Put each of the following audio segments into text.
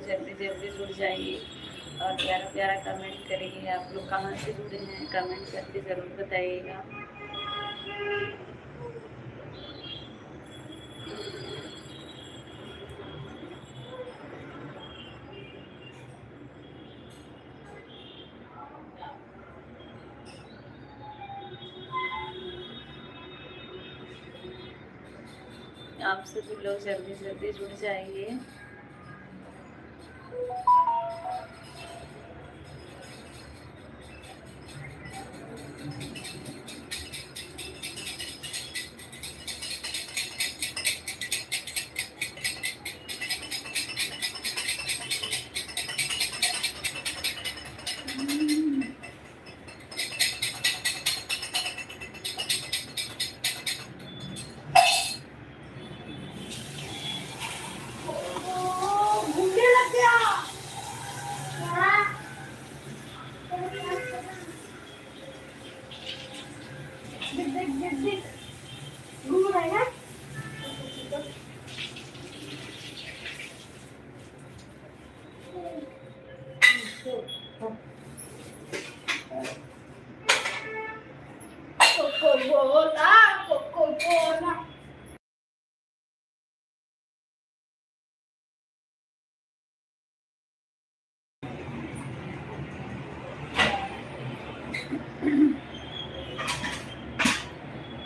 लोग जल्दी जल्दी जुड़ जाइए और प्यारा प्यारा कमेंट करिए। आप लोग कहाँ से जुड़े हैं कमेंट करके ज़रूर बताइएगा। आप सभी लोग जल्दी जल्दी जुड़ जाइए।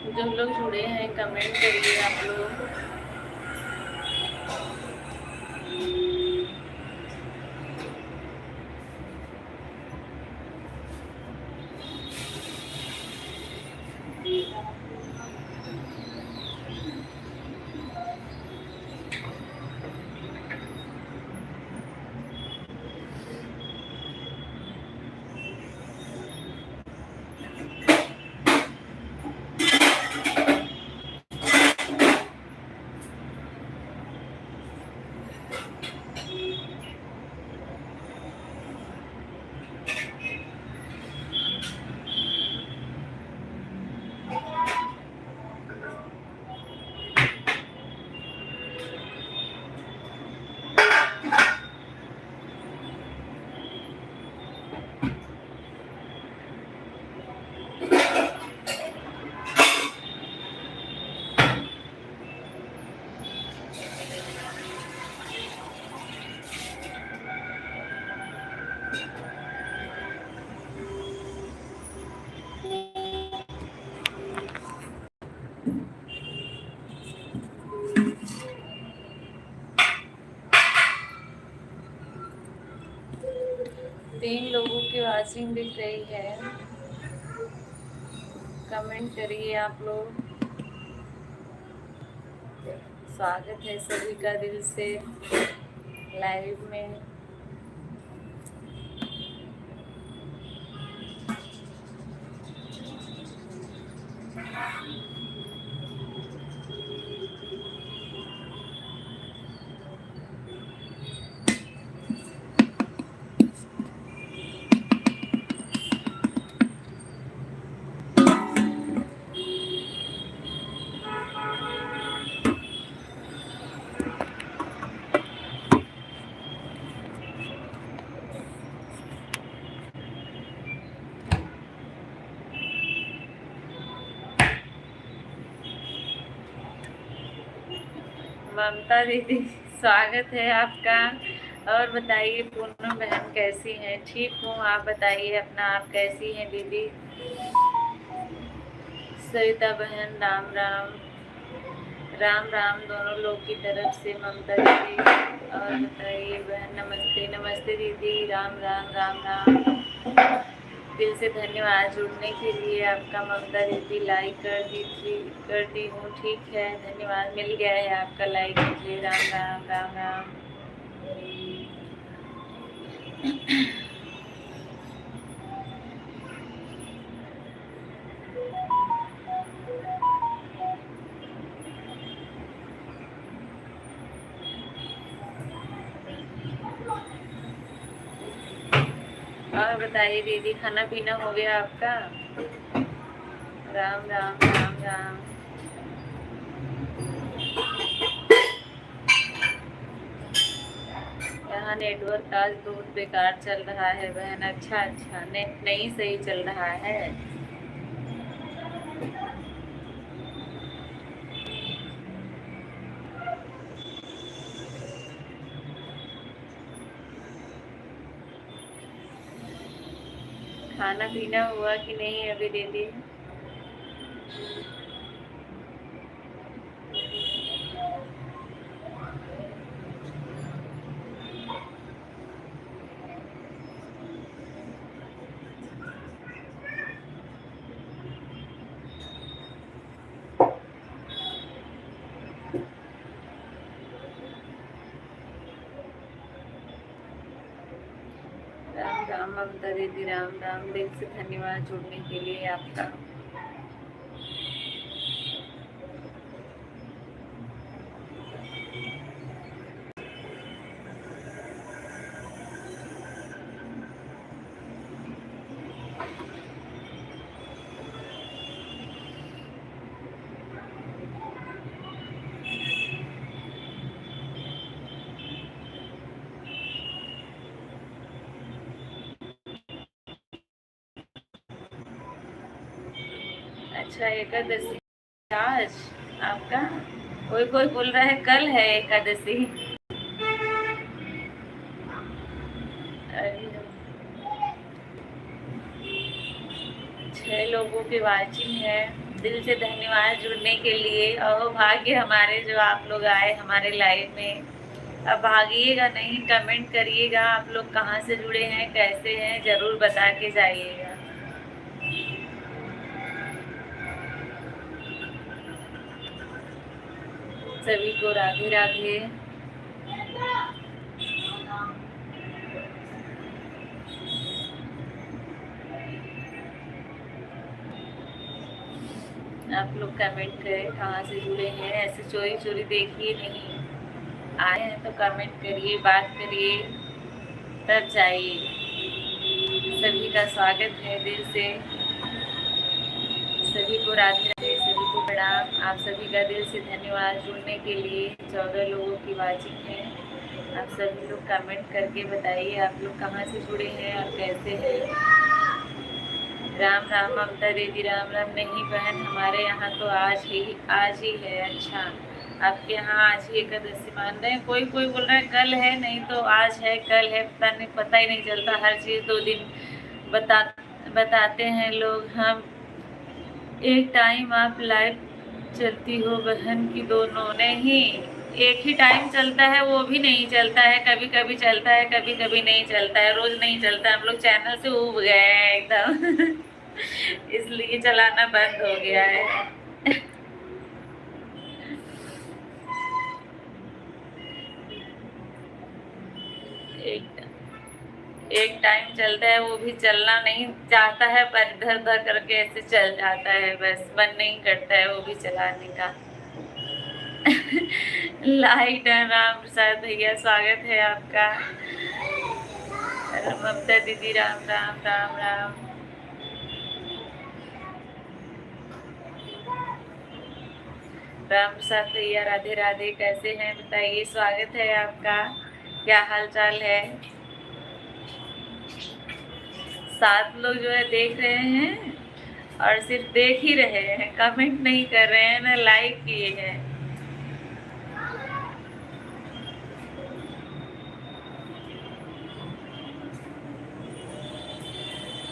जो लोग जुड़े हैं कमेंट करिए आप लोग। तीन लोगों की वाचिंग दिख रही है, कमेंट करिए आप लोग। स्वागत है सभी का दिल से लाइव में। ममता दीदी स्वागत है आपका। और बताइए पूनम बहन कैसी हैं? ठीक हूँ, आप बताइए अपना, आप कैसी हैं दीदी? सरिता बहन राम राम। राम राम दोनों लोग की तरफ से ममता दीदी। और बताइए बहन, नमस्ते। नमस्ते दीदी, राम राम राम राम। दिल से धन्यवाद जुड़ने के लिए आपका ममता दीदी। लाइक कर दी हूँ, ठीक है, धन्यवाद, मिल गया है आपका लाइक मुझे। राम राम राम राम। और बताइए दीदी, खाना पीना हो गया आपका? राम राम राम राम। यहाँ नेटवर्क आज बहुत बेकार चल रहा है बहन। अच्छा अच्छा, नेट नहीं सही चल रहा है। खाना पीना हुआ कि नहीं अभी दीदी? राम राम ममता दीदी, राम राम। दिल से धन्यवाद जुड़ने के लिए आपका। अच्छा, एकादशी आज आपका? कोई कोई बोल रहा है कल है एकादशी। अरे, 6 लोगों की वाचिंग है। दिल से धन्यवाद जुड़ने के लिए। और भाग्य हमारे जो आप लोग आए हमारे लाइव में। अब भागिएगा नहीं, कमेंट करिएगा आप लोग कहाँ से जुड़े हैं, कैसे हैं, जरूर बता के जाइएगा। सभी को राधे राधे। आप लोग कमेंट करें कहाँ से जुड़े हैं। ऐसे चोरी चोरी देखिए नहीं, आए हैं तो कमेंट करिए, बात करिए, तब जाइए। सभी का स्वागत है दिल से। सभी को राधे राधे, सभी को प्रणाम। आप सभी का दिल से धन्यवाद जुड़ने के लिए। 14 लोगों की वाचिंग है। आप सभी लोग कमेंट करके बताइए आप लोग कहाँ से जुड़े हैं और कैसे हैं। राम राम ममता दीदी, राम राम। नहीं बहन, हमारे यहाँ तो आज ही है। अच्छा, आपके यहाँ आज ही एकादशी मान रहे हैं। कोई कोई बोल रहा है कल है, नहीं तो आज है, कल है, पता ही नहीं चलता। हर चीज़ 2 दिन बताते हैं लोग। हम एक टाइम आप लाइव चलती हो बहन की दोनों? नहीं, एक ही टाइम चलता है, वो भी नहीं चलता है। कभी कभी चलता है, कभी कभी नहीं चलता है। रोज नहीं चलता। हम लोग चैनल से उब गए हैं एकदम इसलिए चलाना बंद हो गया है। एक टाइम चलता है, वो भी चलना नहीं चाहता है, पर इधर उधर करके ऐसे चल जाता है। बस मन नहीं करता है वो भी चलाने का लाइट है। राम प्रसाद भैया, स्वागत है आपका। ममता दीदी, राम राम राम राम। राम प्रसाद भैया, राधे राधे। कैसे हैं बताइए, स्वागत है आपका। क्या हाल चाल है? 7 लोग जो है देख रहे हैं और सिर्फ देख ही रहे हैं, कमेंट नहीं कर रहे हैं, ना लाइक किए हैं।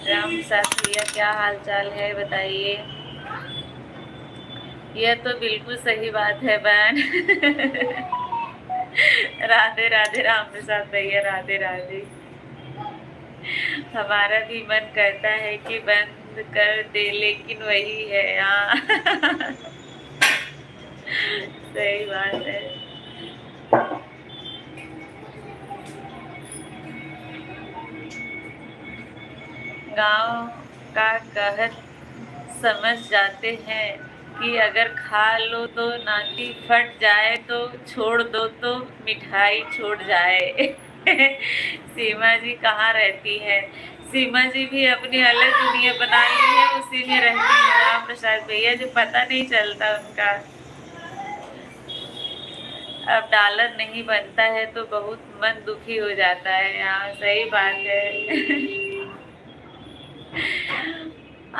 राम प्रसाद भैया, क्या हाल चाल है बताइए। यह तो बिल्कुल सही बात है बहन राधे राधे राम प्रसाद भैया, राधे राधे। हमारा भी मन करता है कि बंद कर दे, लेकिन वही है। हाँ सही बात है। गांव का कहत समझ जाते हैं कि अगर खा लो तो नाटी फट जाए, तो छोड़ दो तो मिठाई छोड़ जाए सीमा जी कहाँ रहती है? सीमा जी भी अपनी अलग दुनिया बना ली है, उसी में रहती है। राम प्रसाद भैया, जो पता नहीं चलता उनका। अब डॉलर नहीं बनता है तो बहुत मन दुखी हो जाता है। हाँ, सही बात है।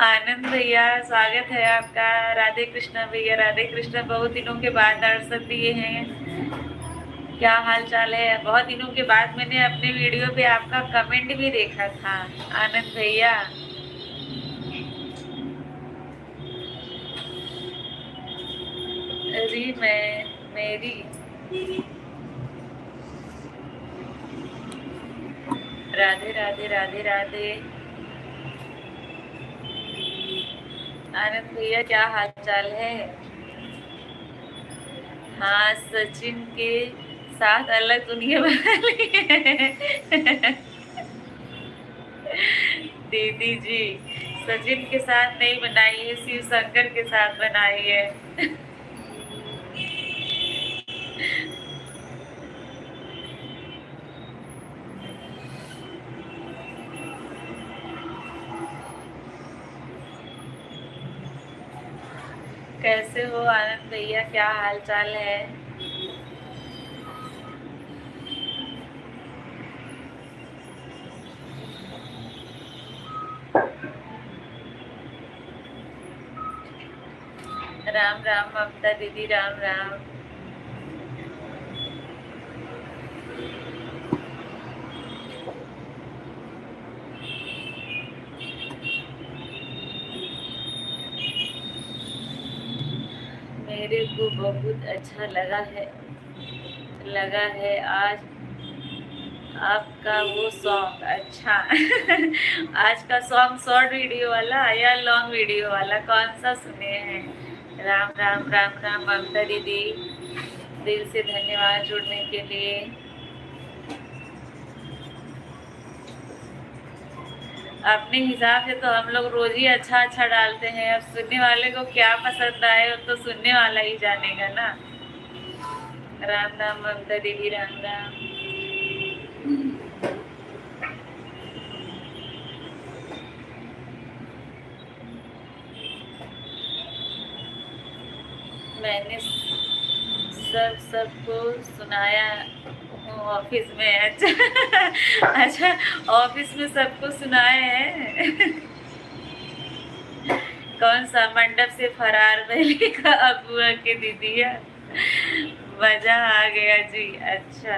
आनंद भैया, स्वागत है आपका। राधे कृष्णा भैया, राधे कृष्णा। बहुत दिनों के बाद दर्शन दिए हैं। क्या हाल चाल है? बहुत दिनों के बाद मैंने अपने वीडियो पे आपका कमेंट भी देखा था, आनंद भैया। अरे मेरी राधे राधे राधे राधे। आनंद भैया, क्या हाल चाल है? हाँ, सचिन के साथ अलग दुनिया बना ली है। दीदी जी, सचिन के साथ नहीं बनाई है, शिव शंकर के साथ बनाई है। कैसे हो आनंद भैया, क्या हाल चाल है? राम राम ममता दीदी, राम राम। मेरे को बहुत अच्छा लगा है आज आपका वो सॉन्ग। अच्छा। आज का सॉन्ग शॉर्ट वीडियो वाला या लॉन्ग वीडियो वाला, कौन सा सुने हैं? राम राम राम राम ममता दीदी, दिल से धन्यवाद जुड़ने के लिए। अपने हिसाब से तो हम लोग रोज ही अच्छा अच्छा डालते हैं। अब सुनने वाले को क्या पसंद आए वो तो सुनने वाला ही जानेगा ना। राम राम ममता दीदी, राम राम। मैंने सबको सुनाया हूँ ऑफिस में। अच्छा। अच्छा, ऑफिस में सबको सुनाए हैं। कौन सा? मंडप से फरार पहले का अबुआ के दीदिया। मजा आ गया जी। अच्छा,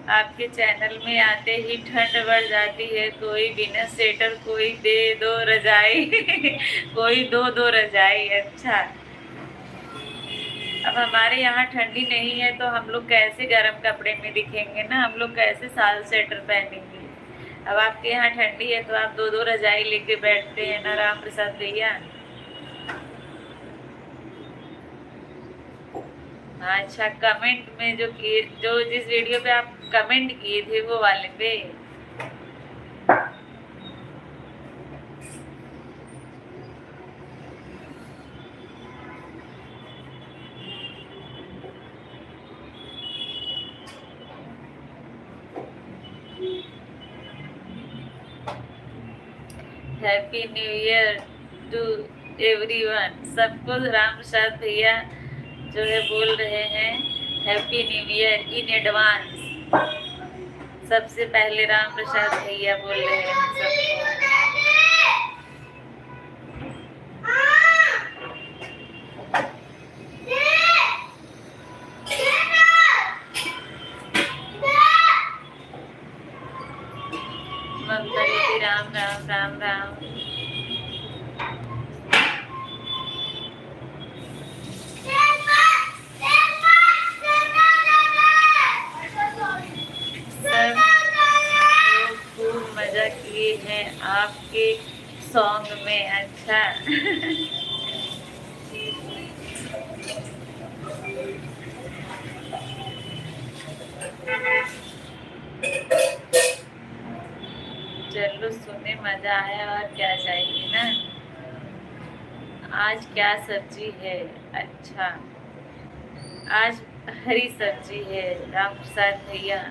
आपके चैनल में आते ही ठंड बढ़ जाती है। कोई बिना स्वेटर, कोई दे दो रजाई। कोई दो दो रजाई। अच्छा, अब हमारे यहाँ ठंडी नहीं है तो हम लोग कैसे गर्म कपड़े में दिखेंगे ना, हम लोग कैसे साल स्वेटर पहनेंगे। अब आपके यहाँ ठंडी है तो आप दो दो रजाई लेके बैठते हैं ना, राम प्रसाद भैया। हाँ, अच्छा, कमेंट में जो जिस वीडियो पे आप कमेंट किए थे वो वाले पे। Happy new year to everyone. सबको राम प्रसाद भैया जो है बोल रहे हैं happy new year in advance. सबसे पहले राम प्रसाद भैया बोल रहे हैं सबको। ममता दीदी, राम राम राम राम। खूब मजा किए हैं आपके सॉन्ग में। अच्छा। चलो, सुने मजा आया और क्या चाहिए ना। आज क्या सब्जी है? अच्छा, आज हरी सब्जी है राम प्रसाद भैया।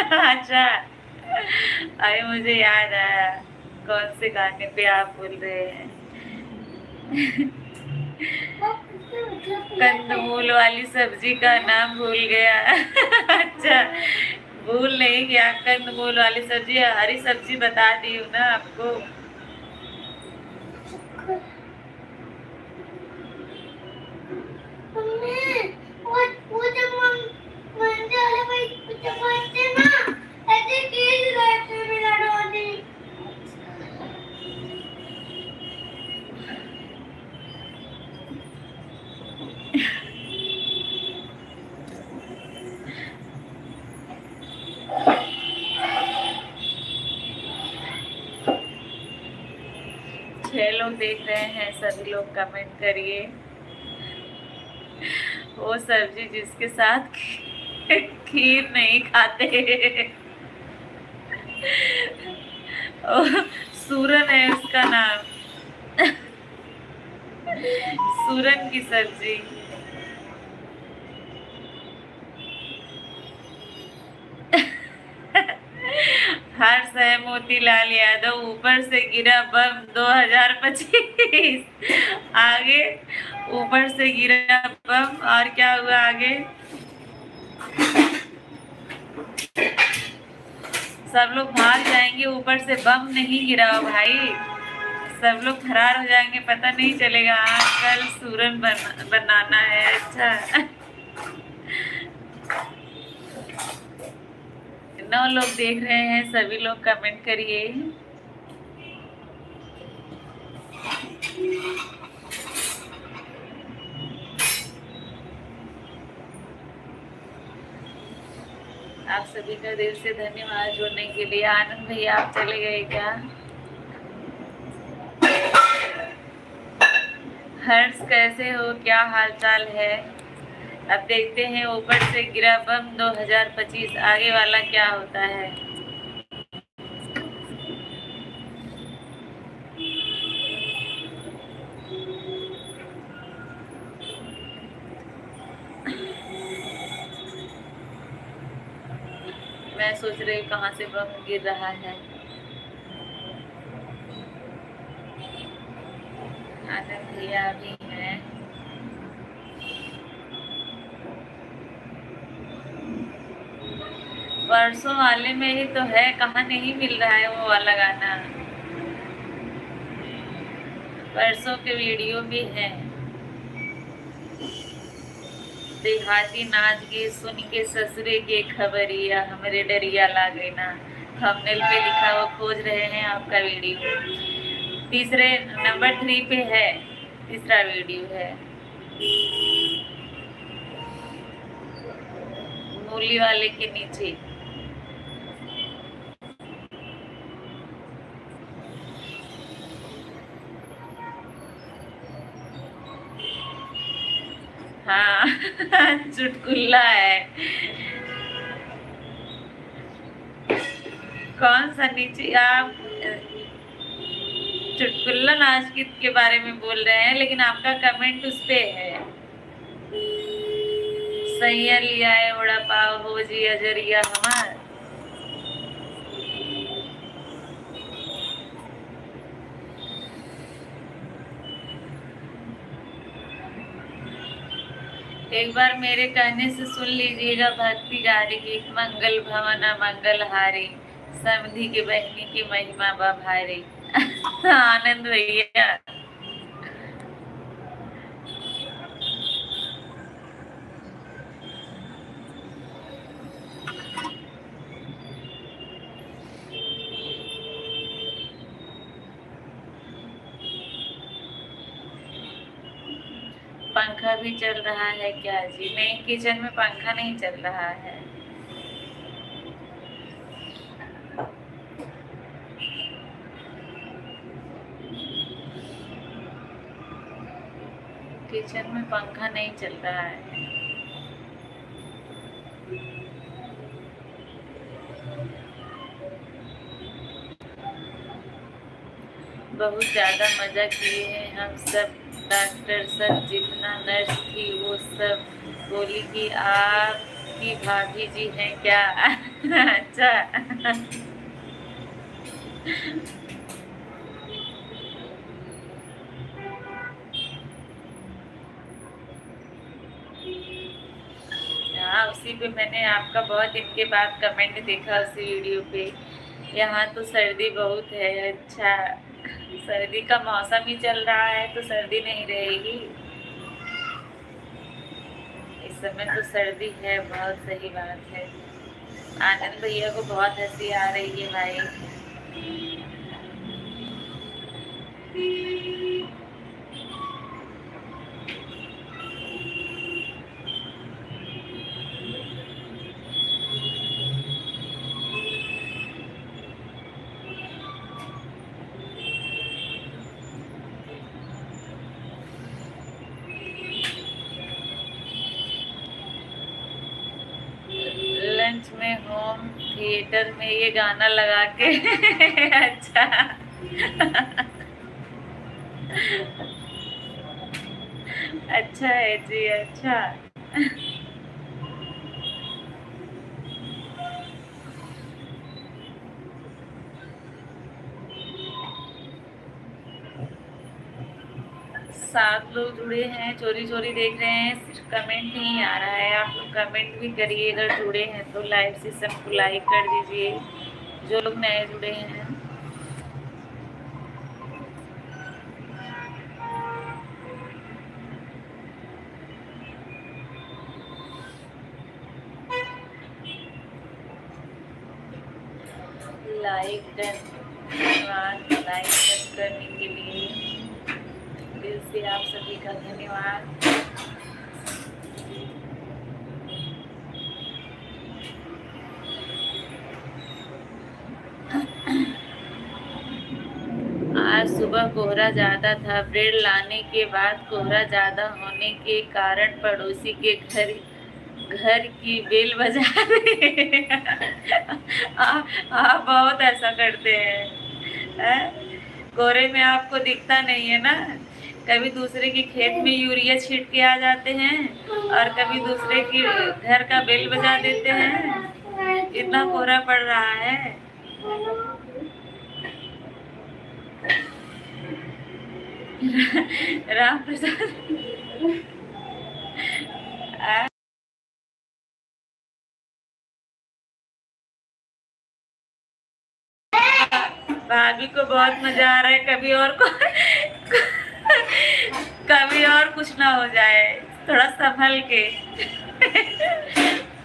अच्छा, अरे मुझे याद आया, कौन से गाने पे आप बोल रहे हैं? कंदमूल वाली सब्जी का नाम भूल गया। अच्छा, भूल नहीं गया, कंदमूल वाली सब्जी हरी सब्जी बता दी हूँ ना आपको। छह लोग देख रहे हैं, सभी लोग कमेंट करिए। वो सब्जी जिसके साथ खीर नहीं खाते। सूरन है उसका नाम। सूरन की सब्जी। हर्ष है मोतीलाल यादव, ऊपर से गिरा बम 2025। आगे ऊपर से गिरा बम, और क्या हुआ आगे? सब लोग भाग जाएंगे, ऊपर से बम नहीं गिरा भाई, सब लोग फरार हो जाएंगे, पता नहीं चलेगा। कल सूरन बनाना है। अच्छा, 9 लोग देख रहे हैं, सभी लोग कमेंट करिए। आप सभी का दिल से धन्यवाद जुड़ने के लिए। आनंद भैया आप चले गए क्या? हर्ष कैसे हो, क्या हाल चाल है? अब देखते हैं, ऊपर से गिरा बम 2025, आगे वाला क्या होता है? मैं सोच रही हूँ कहाँ से बम गिर रहा है। आनंद भैया भी है। परसों वाले में ही तो है, कहाँ नहीं मिल रहा है वो वाला गाना। परसों के वीडियो भी है। देहाती नाच के सुन के ससुरे के खबरिया, हमरे डरिया लागे ना। थंबनेल पे लिखा वो खोज रहे हैं आपका वीडियो। तीसरे नंबर 3 पे है, तीसरा वीडियो है। मूली वाले के नीचे। हाँ। चुटकुल्ला है। कौन सा नीचे? आप चुटकुल्ला नाच के बारे में बोल रहे हैं, लेकिन आपका कमेंट उस पे है। सैया लिया है वड़ा पाव हो जी अजरिया हमार। एक बार मेरे कहने से सुन लीजिएगा भक्ति गारी गीत। मंगल भवना मंगल हारी, समधि की बहनी की महिमा बभारी। आनंद भैया पंखा भी चल रहा है क्या जी? नहीं, किचन में पंखा नहीं चल रहा है। किचन में पंखा नहीं चल रहा है। बहुत ज़्यादा मज़ा किए हैं हम सब। डॉक्टर सब जितना नर्स थी वो सब बोली कि आपकी भाभी जी हैं क्या? अच्छा। उसी पे मैंने आपका बहुत दिन के बाद कमेंट देखा उसी वीडियो पे। यहाँ तो सर्दी बहुत है। अच्छा, सर्दी का मौसम ही चल रहा है तो सर्दी नहीं रहेगी। इस समय तो सर्दी है, बहुत सही बात है। आनंद भैया को बहुत हंसी आ रही है भाई। लंच में होम थिएटर में ये गाना लगा के अच्छा अच्छा है जी, अच्छा। सात लोग जुड़े हैं, चोरी चोरी देख रहे हैं, सिर्फ कमेंट नहीं आ रहा है। आप लोग कमेंट भी करिए, अगर जुड़े हैं तो लाइव सेशन को लाइक कर दीजिए, जो लोग नए जुड़े हैं। लाइक धन्यवाद, लाइक करने के लिए दिल से आप सभी का धन्यवाद। आज सुबह कोहरा ज़्यादा था। ब्रेड लाने के बाद कोहरा ज़्यादा होने के कारण पड़ोसी के घर की बेल बजा रही। आप बहुत ऐसा करते हैं? कोहरे में आपको दिखता नहीं है ना। कभी दूसरे के खेत में यूरिया छीट के आ जाते हैं और कभी दूसरे के घर का बेल बजा देते हैं। इतना कोहरा पड़ रहा है। राम प्रसाद भाभी को बहुत मजा आ रहा है। कभी और कुछ ना हो जाए, थोड़ा संभल के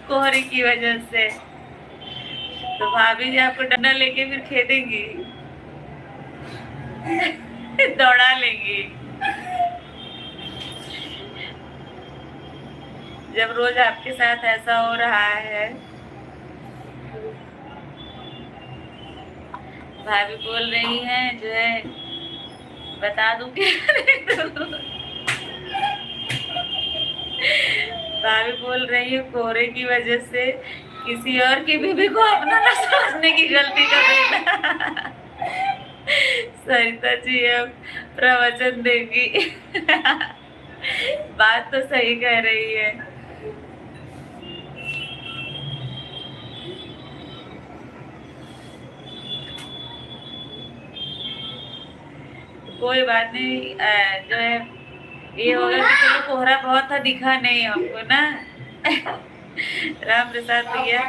कोहरे की वजह से। तो भाभी जी आपको डंडा लेके फिर खेदेंगी दौड़ा लेंगी। जब रोज आपके साथ ऐसा हो रहा है। भाभी बोल रही हैं जो है, बता दूं क्या? भाभी बोल रही है कोहरे की वजह से किसी और की बीवी को अपना न समझने की गलती कर देना। सरिता जी अब प्रवचन देगी। बात तो सही कह रही है। कोई बात नहीं, जो है ये होगा कि चलो कोहरा बहुत था, दिखा नहीं हमको ना। राम प्रसाद भैया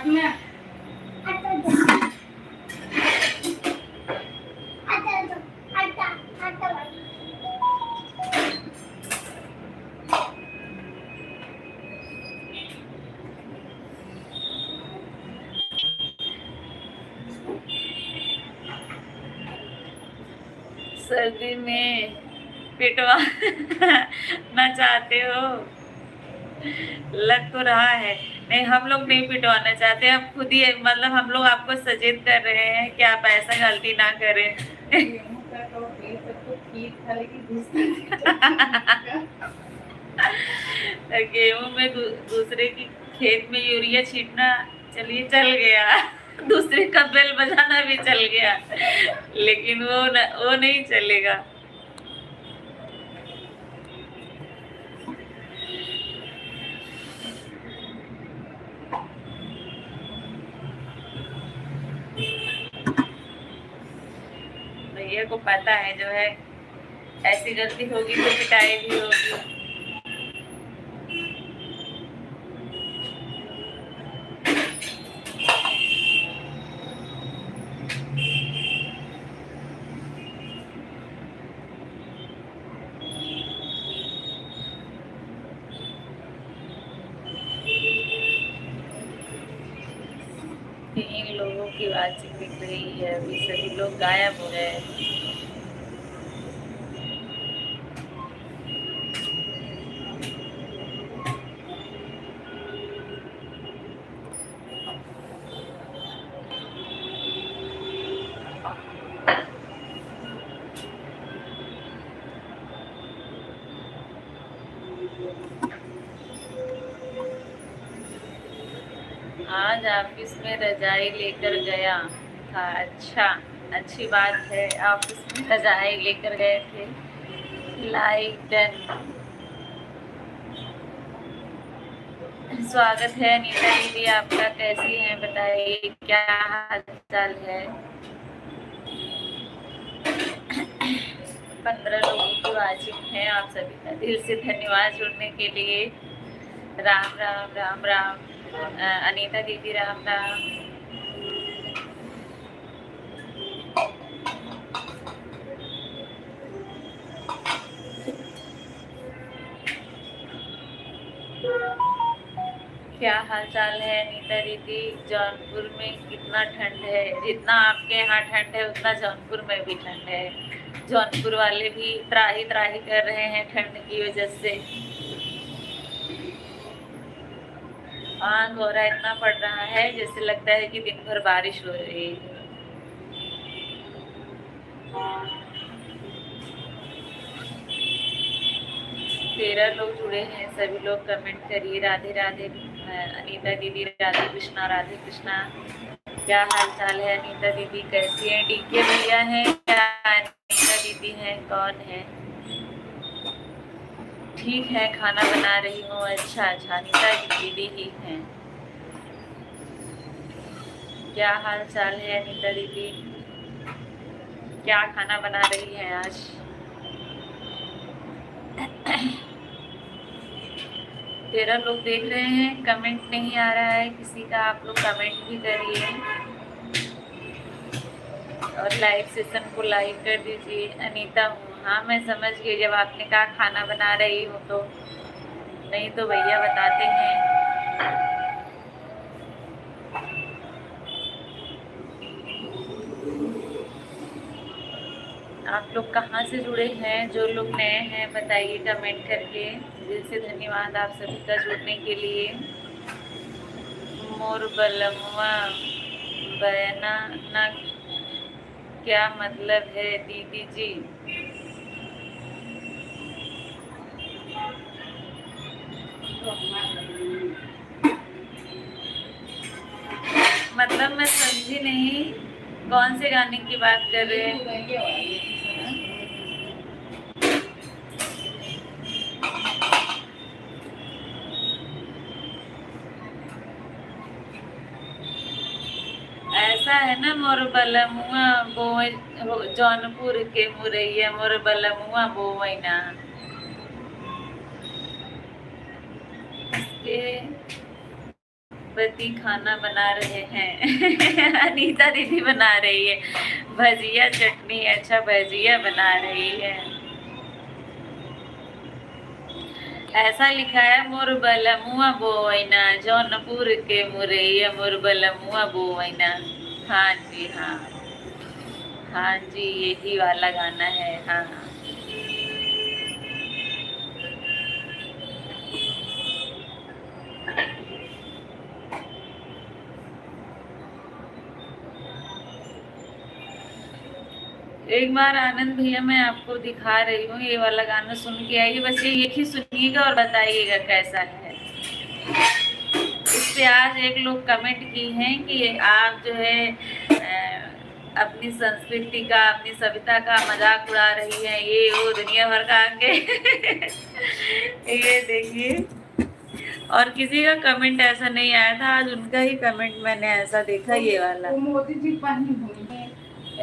सर्दी में पिटवा ना चाहते हो? लग तो रहा है। नहीं, हम लोग नहीं पिटवाना चाहते, हम खुद ही मतलब हम लोग आपको सचेत कर रहे हैं कि आप ऐसा गलती ना करें। गेहूं में दूसरे की खेत में यूरिया छीटना, चलिए चल गया। दूसरे का बेल बजाना भी चल गया, लेकिन वो नहीं चलेगा। भैया को पता है जो है ऐसी गलती होगी तो पिटाई भी होगी। की वाचिंग दिख रही है, अभी सभी लोग गायब हो गए। आज ऑफिस में रजाई लेकर गया था। अच्छा, अच्छी बात है, ऑफिस में रजाई लेकर गए थे। Like done. स्वागत है नीता दीदी आपका, कैसी हैं बताइए, क्या हाल चाल है। 15 लोगों की वाचिंग है, आप सभी का दिल से धन्यवाद जुड़ने के लिए। राम राम राम राम। अनीता दीदी राम राम। क्या हाल चाल है अनीता दीदी। जौनपुर में कितना ठंड है? जितना आपके यहाँ ठंड है उतना जौनपुर में भी ठंड है। जौनपुर वाले भी त्राही त्राही कर रहे हैं ठंड की वजह से। हाँ, कोहरा इतना पड़ रहा है जैसे लगता है कि दिन भर बारिश हो रही है। 13 लोग जुड़े हैं, सभी लोग कमेंट करिए। राधे राधे अनीता दीदी, राधे कृष्णा राधे कृष्णा। क्या हाल चाल है अनीता दीदी, कैसी हैं? डीके भैया हैं क्या अनीता दीदी हैं, कौन है? ठीक है, खाना बना रही हूँ। अच्छा अच्छा, अनीता दीदी ही हैं। क्या हाल चाल है अनीता दीदी, क्या खाना बना रही हैं आज? 13 लोग देख रहे हैं, कमेंट नहीं आ रहा है किसी का। आप लोग कमेंट भी करिए और लाइव सेशन को लाइक कर दीजिए। अनीता हूँ, हाँ मैं समझ गई, जब आपने कहा खाना बना रही हूँ तो। नहीं तो भैया बताते हैं। आप लोग कहाँ से जुड़े हैं? जो लोग नए हैं बताइए कमेंट करके। दिल से धन्यवाद आप सभी का जुड़ने के लिए। मोर बलमुआ बयाना ना क्या मतलब है दीदी जी? मतलब मैं समझी नहीं, कौन से गाने की बात कर रहे हैं? ऐसा है ना, मोर बलमुआ बोए जौनपुर के मुरैया, मोर बलमुआ बोवैना के पति खाना बना रहे हैं। अनीता दीदी बना रही है भजिया चटनी। अच्छा, भजिया बना रही है। ऐसा लिखा है, मोर बलमुआ बोवैना जौनपुर के मुरैया, मोर बलमुआ बोवैना। हाँ जी, हाँ हाँ जी, यही वाला गाना है। हाँ हाँ, एक बार आनंद भैया मैं आपको दिखा रही हूँ, ये वाला गाना सुन के आइए, बस ये एक ही सुनिएगा और बताइएगा कैसा है। इस पे आज एक लोग कमेंट की हैं कि आप जो है अपनी संस्कृति का, अपनी सभ्यता का मजाक उड़ा रही है, ये वो दुनिया भर का आके। ये देखिए, और किसी का कमेंट ऐसा नहीं आया था, आज उनका ही कमेंट मैंने ऐसा देखा, ये वाला। मोदी जी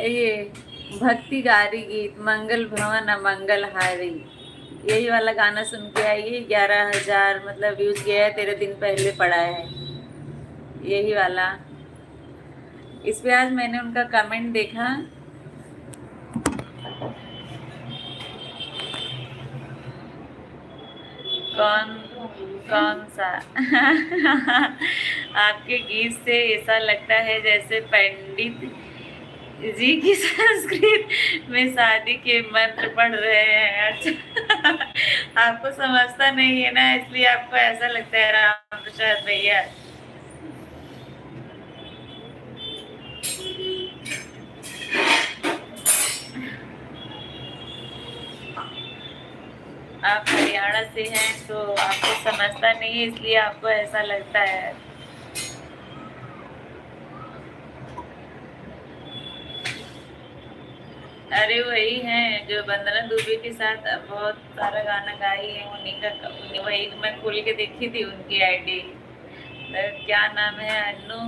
ये भक्ति गारी गीत, मंगल भवन अमंगल हारी, यही वाला गाना सुन के आइए। 11,000 मतलब व्यूज गया है, 13 दिन पहले पड़ा है यही वाला। इस पे आज मैंने उनका कमेंट देखा। कौन कौन सा? आपके गीत से ऐसा लगता है जैसे पंडित जी की संस्कृत में शादी के मंत्र पढ़ रहे हैं। अच्छा, आपको समझता नहीं है ना, इसलिए आपको ऐसा लगता है राम प्रसाद भैया। आप हरियाणा से हैं तो आपको समझता नहीं है, इसलिए आपको ऐसा लगता है। अरे वही हैं जो वंदना दुबे के साथ बहुत सारा गाना गाई है, उन्हीं वही मैं खोल के देखी थी उनकी आईडी। क्या नाम है, अन्नू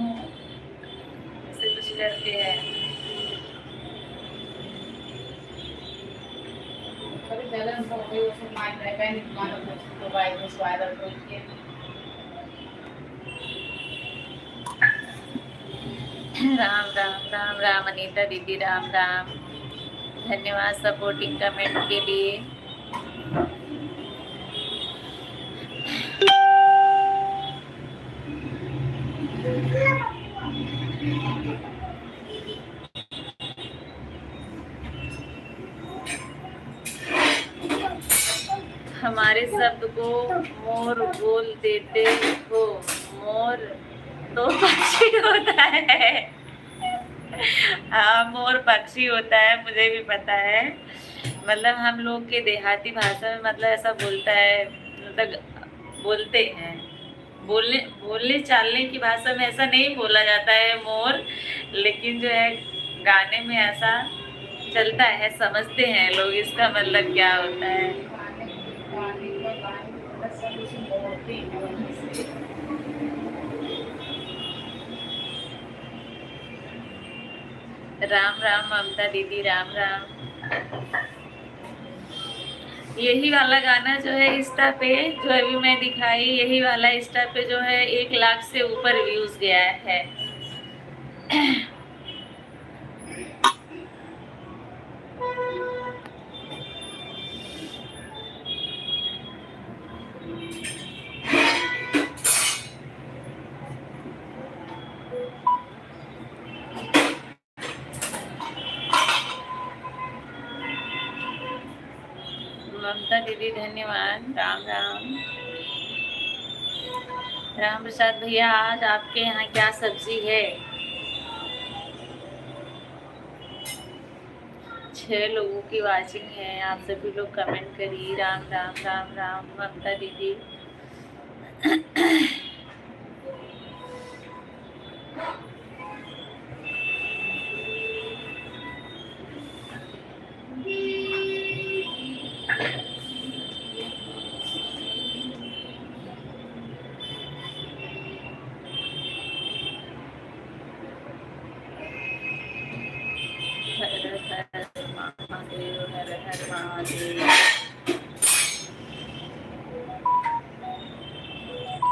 से कुछ करके है। राम राम राम राम अनीता दीदी, राम राम। धन्यवाद सपोर्टिंग कमेंट के लिए। हमारे शब्द को मोर बोल देते हो। मोर तो पक्षी होता है। हाँ, मोर पक्षी होता है, मुझे भी पता है। मतलब हम लोग के देहाती भाषा में मतलब ऐसा बोलता है, मतलब बोलते हैं। बोलने बोलने चालने की भाषा में ऐसा नहीं बोला जाता है मोर, लेकिन जो है गाने में ऐसा चलता है, समझते हैं लोग इसका मतलब क्या होता है। राम राम ममता दीदी, राम राम। यही वाला गाना जो है इंस्टा पे, जो अभी मैं दिखाई, यही वाला इंस्टा पे जो है 1 लाख से ऊपर व्यूज गया है। ममता दीदी धन्यवाद, राम राम। राम प्रसाद भैया, आज आपके यहाँ क्या सब्जी है? 6 लोगों की वाचिंग है, आप सभी लोग कमेंट करिए। राम राम राम राम ममता दीदी।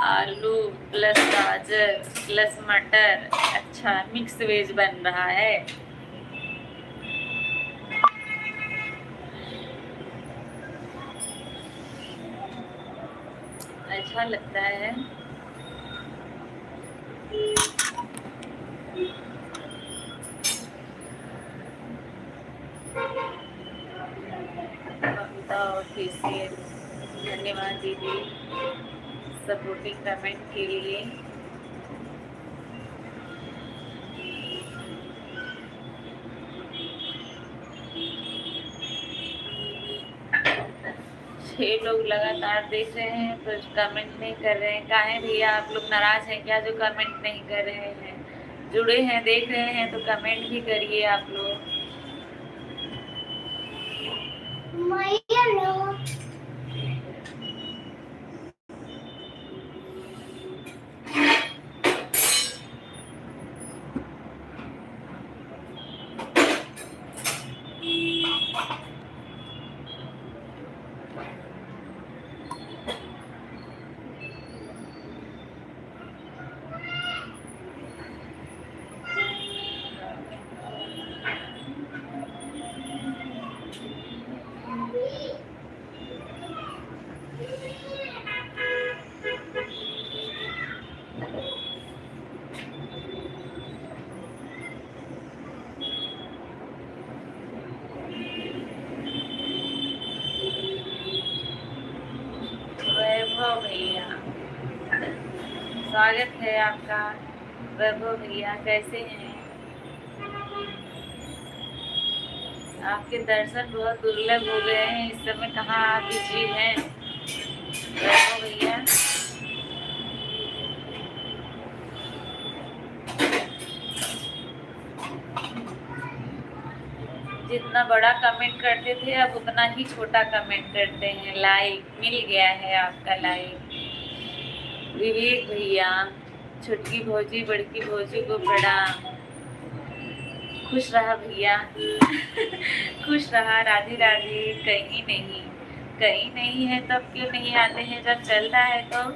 आलू प्लस गाजर प्लस मटर, अच्छा मिक्स वेज बन रहा है। अच्छा लगता है। ममता ऑफिशियल, धन्यवाद दीदी सपोर्टिंग कमेंट के लिए। छह लोग लगातार देख रहे हैं तो कमेंट नहीं कर रहे हैं, काहे भैया आप लोग नाराज हैं क्या जो कमेंट नहीं कर रहे हैं? जुड़े हैं, देख रहे हैं तो कमेंट भी करिए आप लोग। वैभव भैया, स्वागत है आपका। वैभव भैया कैसे हैं? आपके दर्शन बहुत दुर्लभ हो गए हैं इस समय, कहाँ आप बिजी हैं वैभव भैया? जितना बड़ा कमेंट करते थे अब उतना ही छोटा कमेंट करते हैं। लाइक मिल गया है आपका लाइक। विवेक भैया, छोटकी भौजी बड़की भौजी को प्रणाम। खुश रहा भैया खुश रहा। राधे राधे। कहीं नहीं, कहीं नहीं है तब क्यों नहीं आते हैं जब चलता है तो।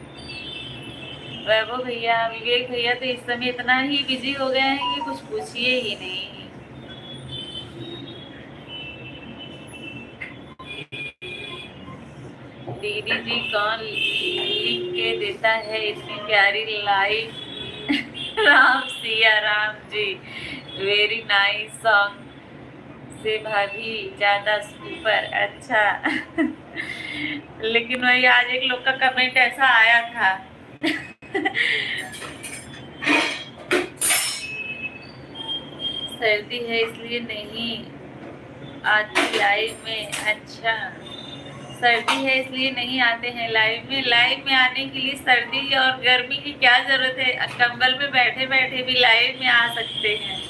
वैभव भैया, विवेक भैया तो इस समय इतना ही बिजी हो गए हैं कि कुछ पूछिए ही नहीं। दीदी जी कौन लिख के देता है इतनी प्यारी life Ram Siya Ram ji, very nice song से भाभी ज्यादा सुपर। अच्छा लेकिन वही आज एक लोग का कमेंट ऐसा आया था सर्दी है इसलिए नहीं आती लाइव में। अच्छा, सर्दी है इसलिए नहीं आते हैं लाइव में। लाइव में आने के लिए सर्दी और गर्मी की क्या जरूरत है, कंबल में बैठे बैठे भी लाइव में आ सकते हैं।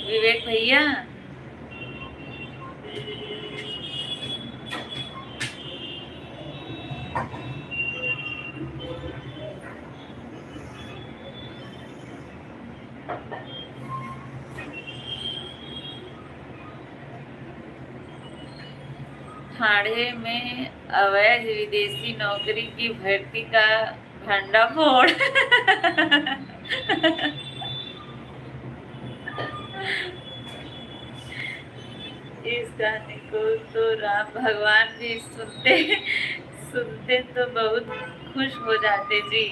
विवेक भैया, ठाणे में अवैध विदेशी नौकरी की भर्ती का भंडाफोड़ इस गाने को तो राम भगवान भी सुनते सुनते तो बहुत खुश हो जाते जी।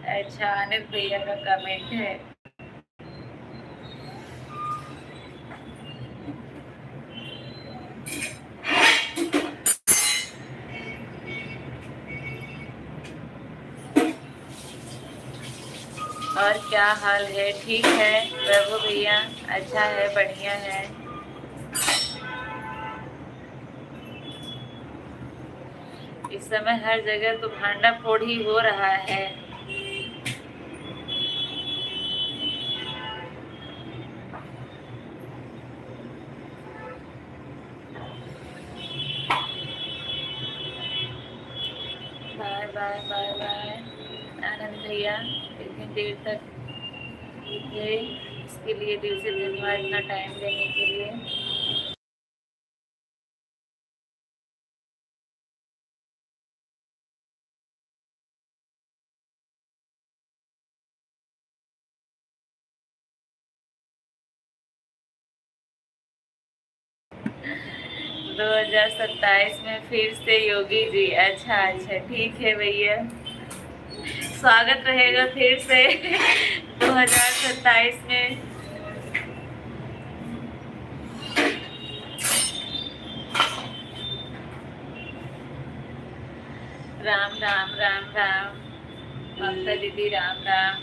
अच्छा, आनंद भैया का कमेंट है। और क्या हाल है? ठीक है वैभव भैया, अच्छा है, बढ़िया है। इस समय हर जगह तो भांडा फोड़ ही हो रहा है। बाय बाय बाय बाय आनंद भैया, इतनी देर तक थे, इसके लिए दिल से धन्यवाद इतना टाइम देने के लिए। दो 2027 में फिर से योगी जी। अच्छा अच्छा, ठीक है भैया, स्वागत रहेगा फिर से 2027 में। राम राम राम राम ममता दीदी, राम राम।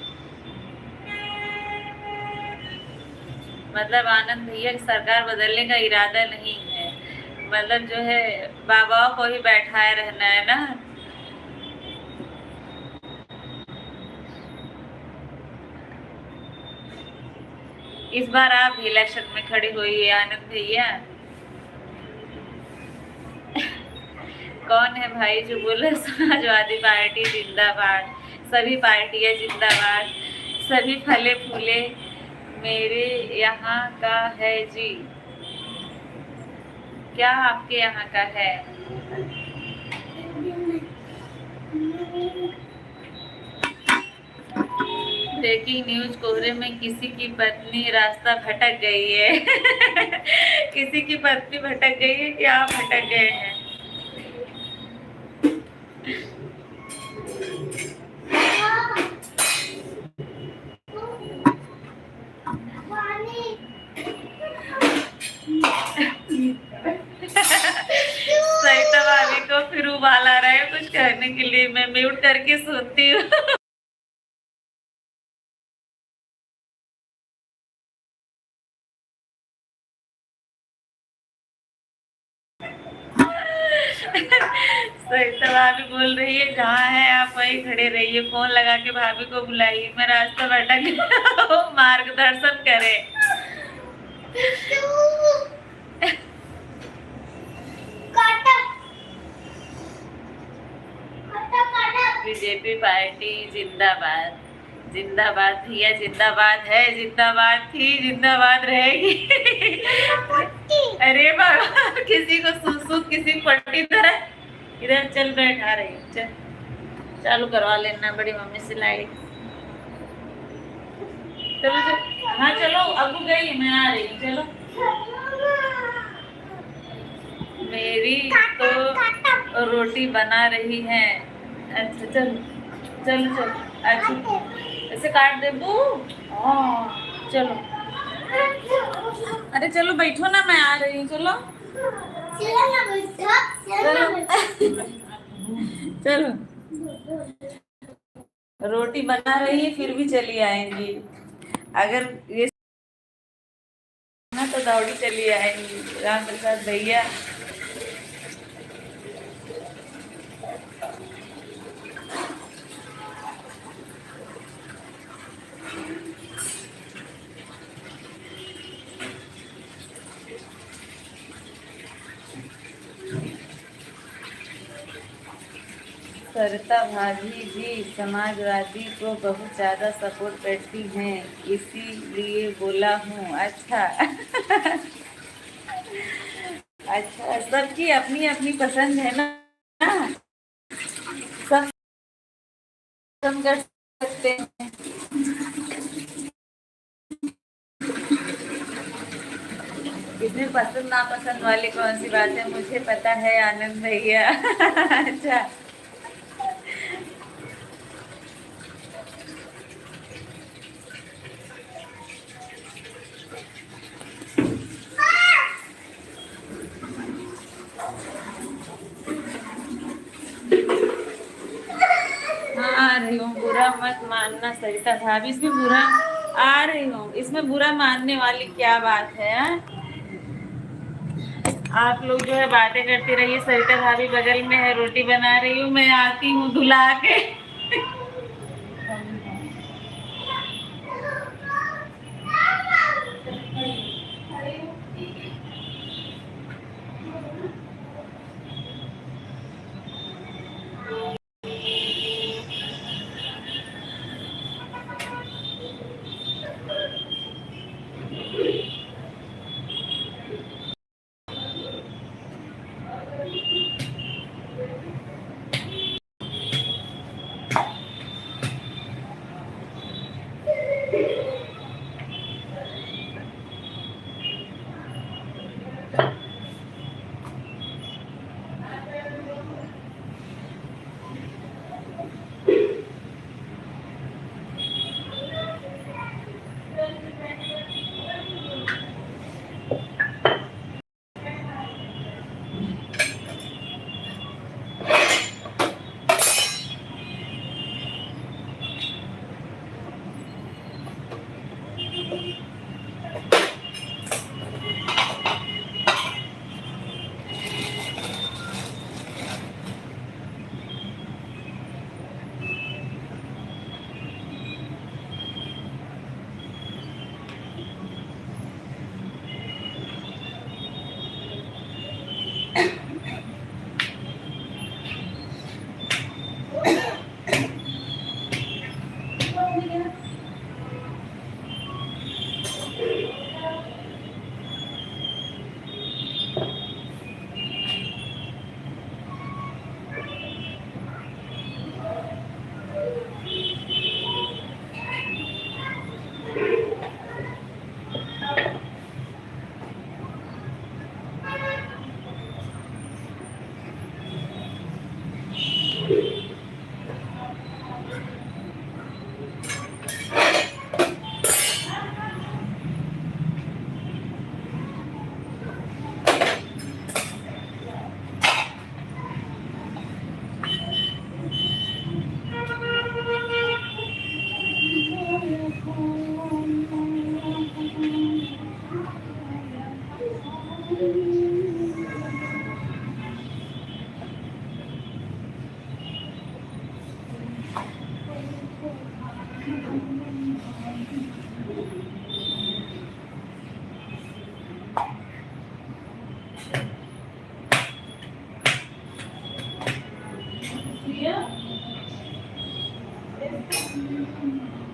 मतलब आनंद भैया की सरकार बदलने का इरादा नहीं है, मतलब जो है बाबाओं को ही बैठाए रहना है ना। इस बार आप इलेक्शन में खड़े हुई आनंद भैया। कौन है भाई जो बोले समाजवादी पार्टी जिंदाबाद, सभी पार्टियां जिंदाबाद, सभी फले फूले मेरे यहाँ का है जी। क्या आपके यहाँ का है? ब्रेकिंग न्यूज, कोहरे में किसी की पत्नी रास्ता भटक गई है किसी की पत्नी भटक गई है कि आप भटक गए हैं? सरिता भाभी को फिर उबाल आ रहा कहने के लिए मैं म्यूट करके सुनती हूँ। सरिता भाभी बोल रही है जहाँ है आप वहीं खड़े रहिए, फोन लगा के भाभी को बुलाइए, मैं रास्ता भटक गया, मार्गदर्शन करे। बीजेपी पार्टी जिंदाबाद, जिंदाबाद भैया, जिंदाबाद है, जिंदाबाद थी, जिंदाबाद रहेगी। अरे बाबा, किसी को सुसुक, किसी को पट्टी तरह। इधर चल, बैठा रही, चल चालू करवा लेना बड़ी मम्मी से लाइट। चलो चलो, हाँ चलो, अब गई, मैं आ रही हूँ, चलो। मेरी तो रोटी बना रही है। अच्छा चलो चलो चलो, अच्छा ऐसे काट दे बू। चलो, अरे चलो बैठो ना, मैं आ रही हूँ, चलो चलो। रोटी बना रही है फिर भी चली आएंगी, अगर ये ना तो दौड़ी चली आएंगी। राम प्रसाद भैया, सरिता भाभी भी समाजवादी को बहुत ज्यादा सपोर्ट करती हैं, इसीलिए बोला हूँ। अच्छा अच्छा, सबकी अपनी अपनी पसंद है ना, सब पसंद कर सकते हैं। इसमें पसंद नापसंद वाली कौन सी बात है, मुझे पता है आनंद भैया। अच्छा, आ रही हूँ, बुरा मत मानना सरिता भाभी, इसमें बुरा, आ रही हूँ, इसमें बुरा मानने वाली क्या बात है। आप लोग जो है बातें करती रहिए, सरिता भाभी बगल में है, रोटी बना रही हूँ, मैं आती हूँ धुला के।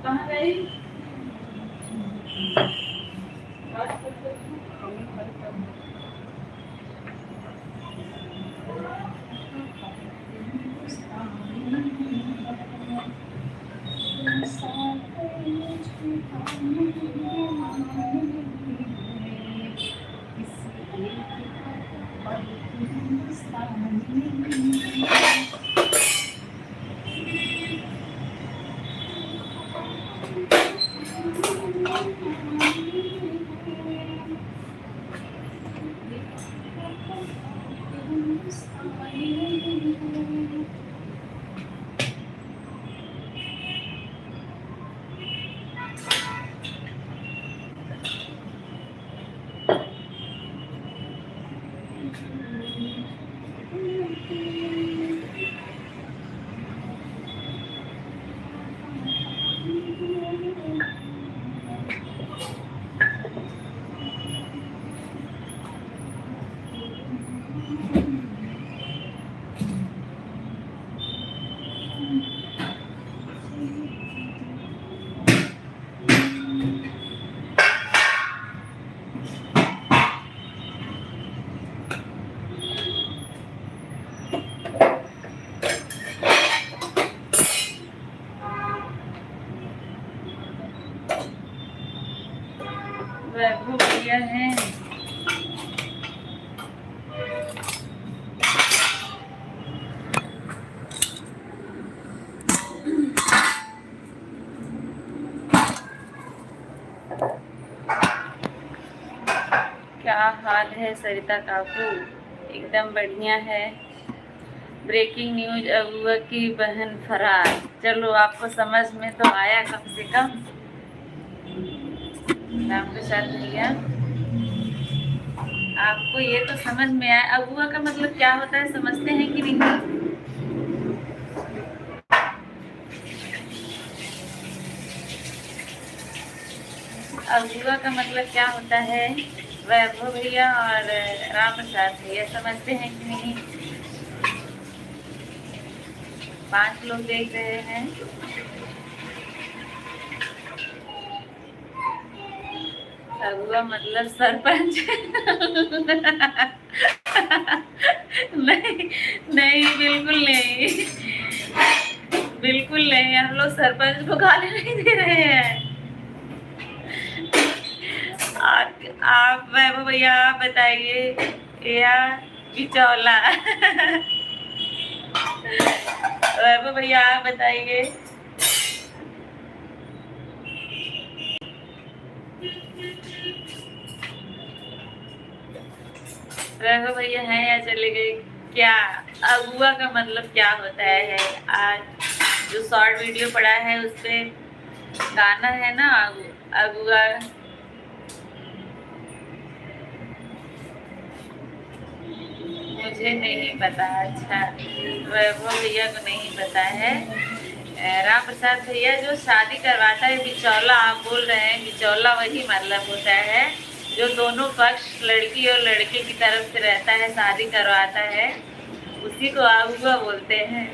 कहाँ गई? वैभव भैया हैं। क्या हाल है सरिता काकू? एकदम बढ़िया है। ब्रेकिंग न्यूज, अबुआ की बहन फरार। चलो आपको समझ में तो आया कम से कम। राम प्रसाद भैया, आपको ये तो समझ में आया अबुआ का मतलब क्या होता है, समझते हैं कि नहीं? अबुआ का मतलब क्या होता है? वैभव भैया और राम प्रसाद भैया समझते हैं कि नहीं? 5 लोग देख रहे हैं। अगुआ मतलब सरपंच। नहीं नहीं, बिल्कुल नहीं, बिल्कुल नहीं, हम लोग सरपंच को गाली नहीं दे रहे हैं। आप वैभव भैया बताइए, या बिचौला? वैभव भैया आप बताइए। वैभव भैया हैं या चले गए? क्या अगुआ का मतलब क्या होता है? आज जो शॉर्ट वीडियो पड़ा है उसपे गाना है ना, अगुआ। मुझे नहीं पता। अच्छा, वैभव भैया को नहीं पता है। राम प्रसाद भैया जो शादी करवाता है बिचौला, आप बोल रहे हैं बिचौला वही मतलब होता है जो दोनों पक्ष लड़की और लड़के की तरफ से रहता है, शादी करवाता है, उसी को अगुआ बोलते हैं।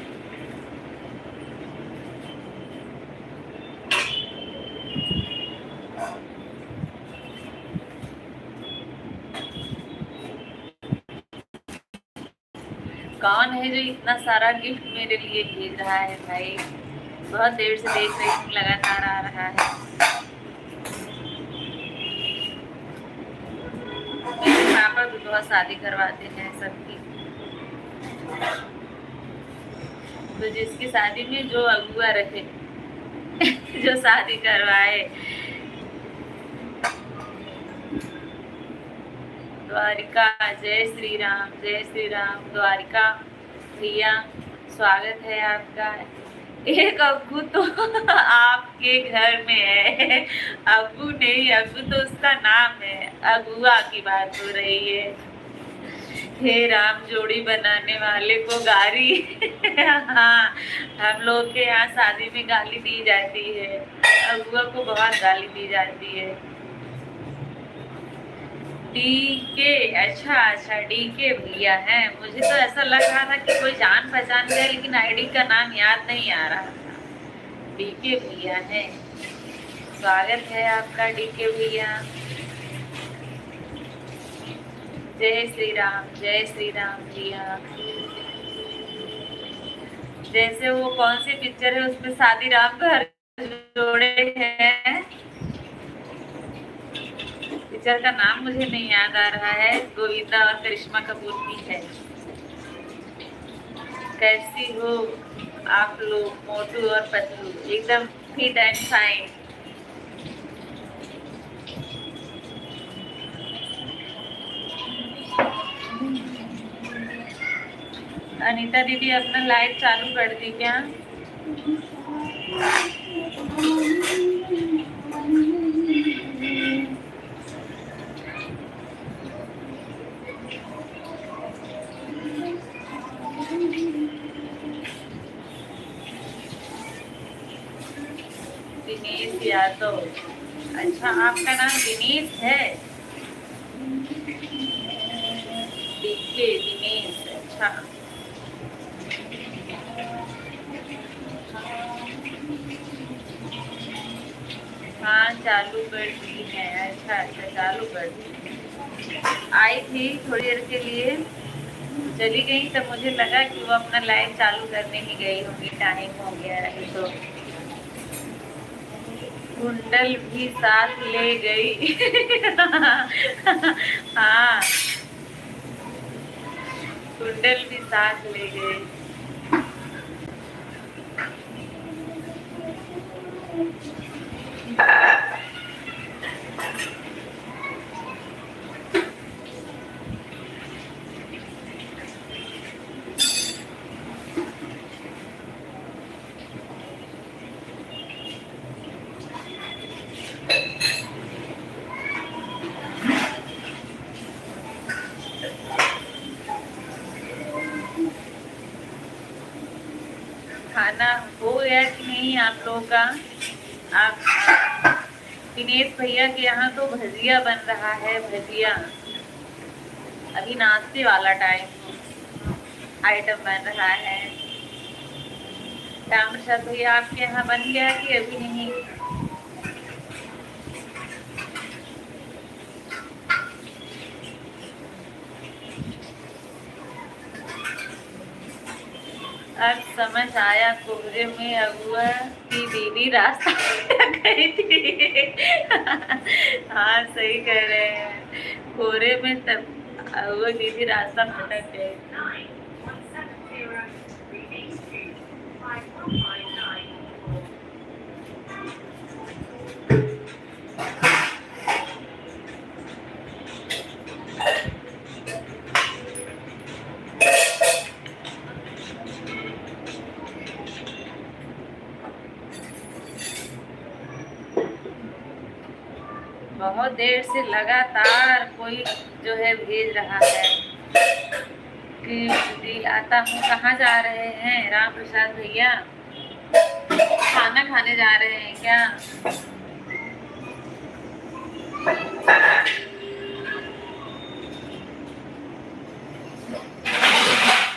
कौन है जो इतना सारा गिफ्ट मेरे लिए भेज रहा है भाई? बहुत देर से देख रही हूँ, लगातार आ रहा है। मेरे पापा भी बहुत शादी करवाते हैं सबकी, तो जिसकी शादी में जो अगुआ रहे जो शादी करवाए। द्वारिका, जय श्री राम, जय श्री राम। द्वारिका भैया स्वागत है आपका। एक अग्गू तो आपके घर में है। अग्गू नहीं, अग्गू तो उसका नाम है, अगुआ की बात हो रही है। हे राम, जोड़ी बनाने वाले को गाली। हाँ, हम लोग के यहाँ शादी में गाली दी जाती है, अगुआ को बहुत गाली दी जाती है। डीके, अच्छा अच्छा डीके भैया हैं। मुझे तो ऐसा लग रहा था कि कोई जान पहचान गया, लेकिन आईडी का नाम याद नहीं आ रहा था। डीके भैया हैं, स्वागत है आपका डीके भैया। जय श्री राम भैया। जैसे वो कौन सी पिक्चर है उसमें शादी राम घर जोड़े हैं, पिक्चर का नाम मुझे नहीं याद आ रहा है, गोविंदा और करिश्मा कपूर की है। कैसी हो आप लोग, मोटू और पतलू? एकदम फिट एंड फाइन। अनीता दीदी अपना लाइट चालू कर दी क्या? दिनेश यादव, अच्छा आपका नाम दिनेश है? डीके दिनेश, अच्छा। हाँ चालू कर दी है, अच्छा अच्छा चालू कर दी। आई थी थोड़ी देर के लिए, चली गई, तब मुझे लगा कि वो अपना लाइट चालू करने ही गई होंगी, टाइम हो गया है तो। कुंडल भी साथ ले गई। हाँ कुंडल भी साथ ले गई। खाना हो गया कि नहीं आप लोगों का? आप दिनेश भैया के यहाँ तो भजिया बन रहा है, भजिया। अभी नाश्ते वाला टाइम, आइटम बन रहा है। राम प्रसाद भैया आपके यहाँ बन गया कि अभी नहीं? अब समझ आया, कोहरे में अगुआ की बीवी रास्ता भटक गई थी। हाँ सही कह रहे हैं, कोहरे में तब अगुआ की भी रास्ता भटक गई। बहुत देर से लगातार कोई जो है भेज रहा है कि दीदी आता हूँ। कहाँ जा रहे हैं राम प्रसाद भैया? खाना खाने जा रहे हैं क्या?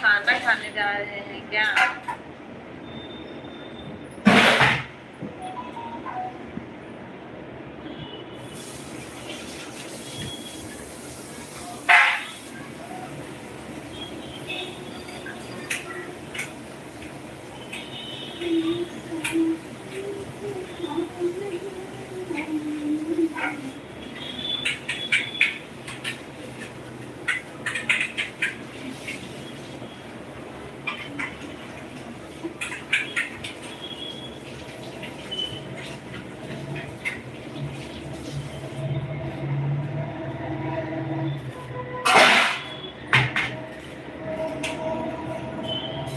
खाना खाने जा रहे हैं क्या?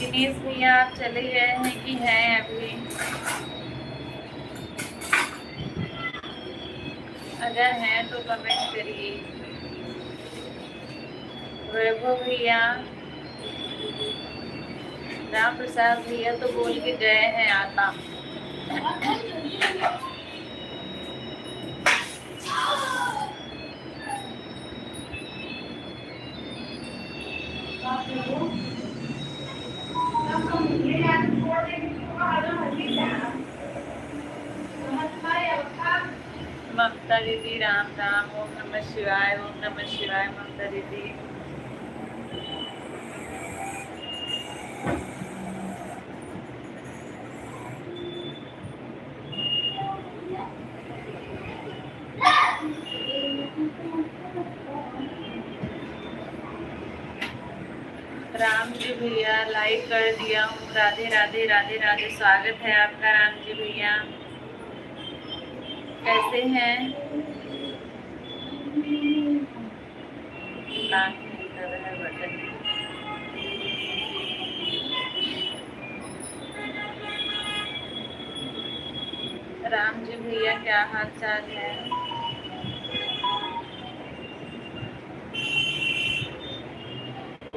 दिनेश भैया आप चले गए हैं कि हैं अभी? अगर हैं तो कमेंट करिए। वैभव भैया, राम प्रसाद भैया तो बोल के गए हैं आता। ममता दीदी राम राम। ओम नमः शिवाय, ओम नमः शिवाय ममता दीदी। राम जी भैया लाइक कर दिया हूँ। राधे राधे राधे राधे। स्वागत है आपका राम जी भैया। कैसे हैं? बटन। राम जी भैया क्या हाल चाल है?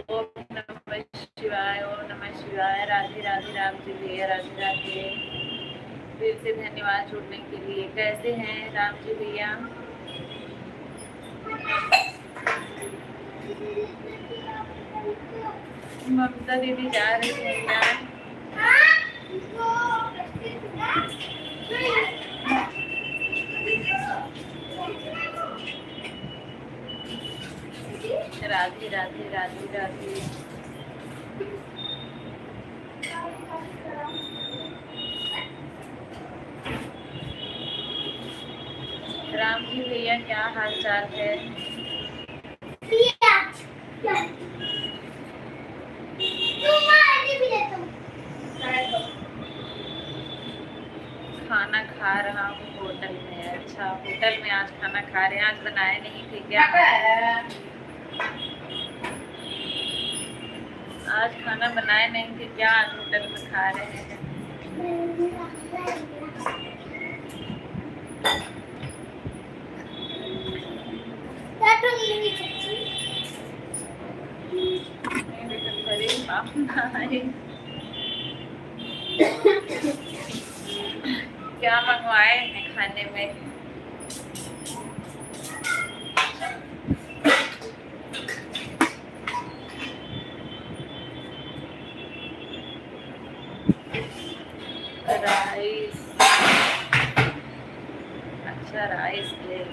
ओम नमः शिवाय, ओम नमः शिवाय। राधे राधे राम जी भैया, राधे राधे। फिर से धन्यवाद जुड़ने के लिए। कैसे हैं राम जी भैया? ममता दीदी जा रही है क्या? राधे राधे राधे राधे। राम जी भैया क्या हाल चाल है? खाना खा रहा हूँ होटल में। अच्छा, होटल में आज खाना खा रहे हैं। आज बनाए नहीं थे क्या? आज खाना बनाए नहीं थे क्या? आज होटल में खा रहे हैं। क्या मंगवाए हैं खाने में? राइस। अच्छा, राइस प्लेट।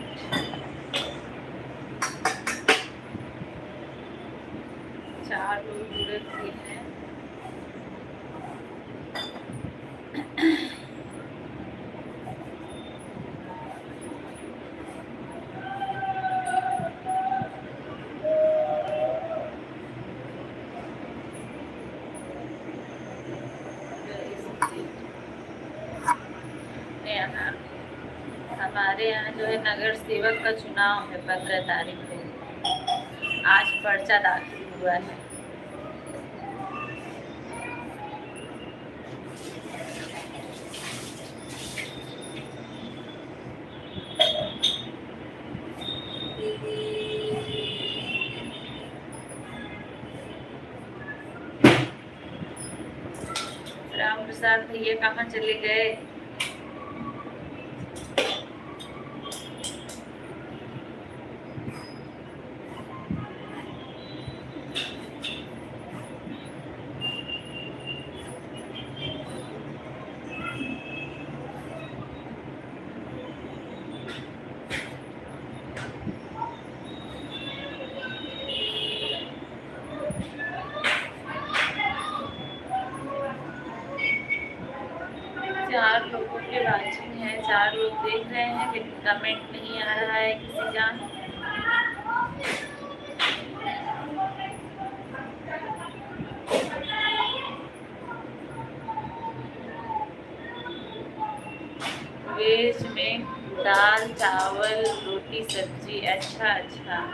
चार लोग जुड़े हुए हैं। हमारे यहाँ जो है नगर सेवक का चुनाव है 15 तारीख को। आज पर्चा दाखिल हुआ है। राम प्रसाद भैया कहाँ चले गए? चार लोगों के वाचिंग है, चार लोग देख रहे हैं लेकिन कमेंट नहीं आ रहा है किसी का। वेज में दाल चावल रोटी सब्जी। अच्छा अच्छा।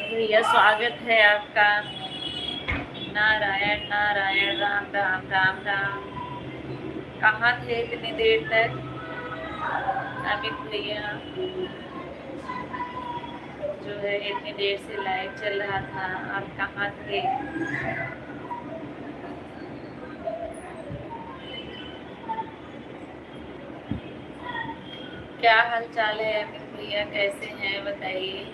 भैया स्वागत है आपका। नारायण नारायण। राम राम राम राम। कहाँ थे इतनी देर तक? अमित भैया जो है इतनी देर से लाइव चल रहा था, आप कहाँ थे? क्या हाल चाल है अमित भैया, कैसे हैं बताइए।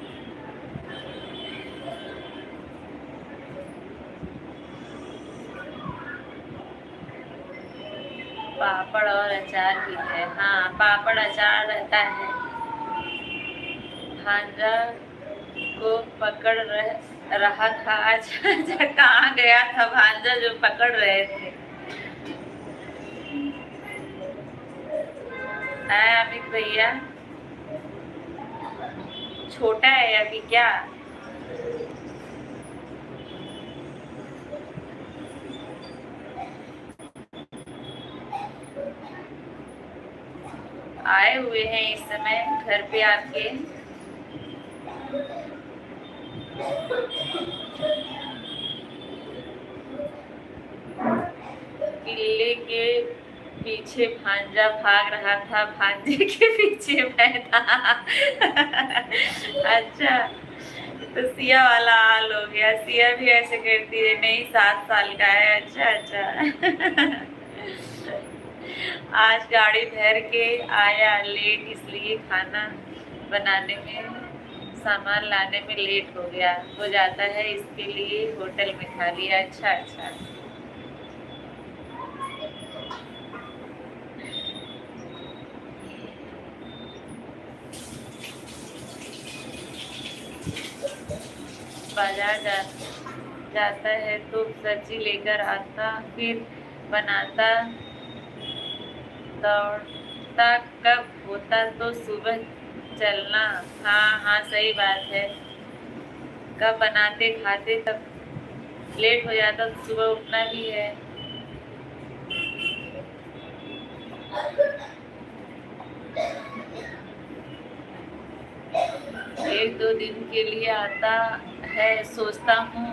पापड़ और अचार भी है, हाँ पापड़ अचार रहता है। भांजा को पकड़ रहा था। अच्छा कहाँ गया था भांजा जो पकड़ रहे थे? है अमित भैया, छोटा है अभी क्या? आए हुए हैं इस समय घर पे आपके? किले के पीछे भांजा भाग रहा था, भांजे के पीछे मैं था। अच्छा तो सिया वाला हाल हो गया, सिया भी ऐसे करती है, नहीं 7 साल का है। अच्छा अच्छा। आज गाड़ी भर के आया लेट, इसलिए खाना बनाने में सामान लाने में लेट हो गया हो जाता है, इसके लिए होटल में खा लिया। अच्छा अच्छा। बाजार जाता है तो सब्जी लेकर आता, फिर बनाता, दौड़ता कब होता तो सुबह चलना। हाँ हाँ सही बात है, कब बनाते खाते तब लेट हो जाता तो सुबह उठना भी है। एक दो दिन के लिए आता है, सोचता हूँ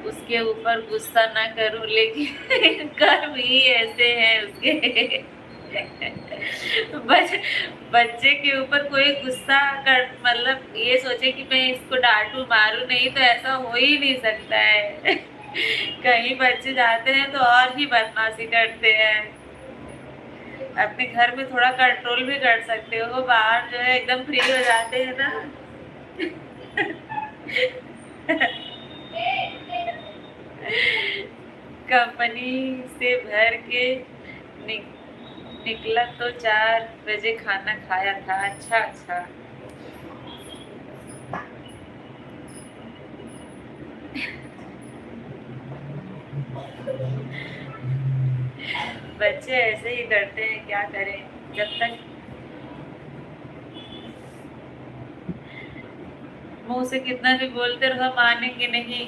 उसके ऊपर गुस्सा ना करूँ, लेकिन कर्म ही ऐसे हैं उसके। बच्चे के ऊपर कोई गुस्सा कर मतलब ये सोचे कि मैं इसको डांटू मारू नहीं, तो ऐसा हो ही नहीं सकता है। कहीं बच्चे जाते हैं तो और ही बदमाशी करते हैं। अपने घर में थोड़ा कंट्रोल भी कर सकते हो, बाहर जो है एकदम फ्री हो जाते हैं ना। कंपनी से भर के निकला तो 4 बजे खाना खाया था। अच्छा अच्छा। बच्चे ऐसे ही करते हैं, क्या करें। जब तक मुंह से कितना भी बोलते रहो मानेंगे नहीं।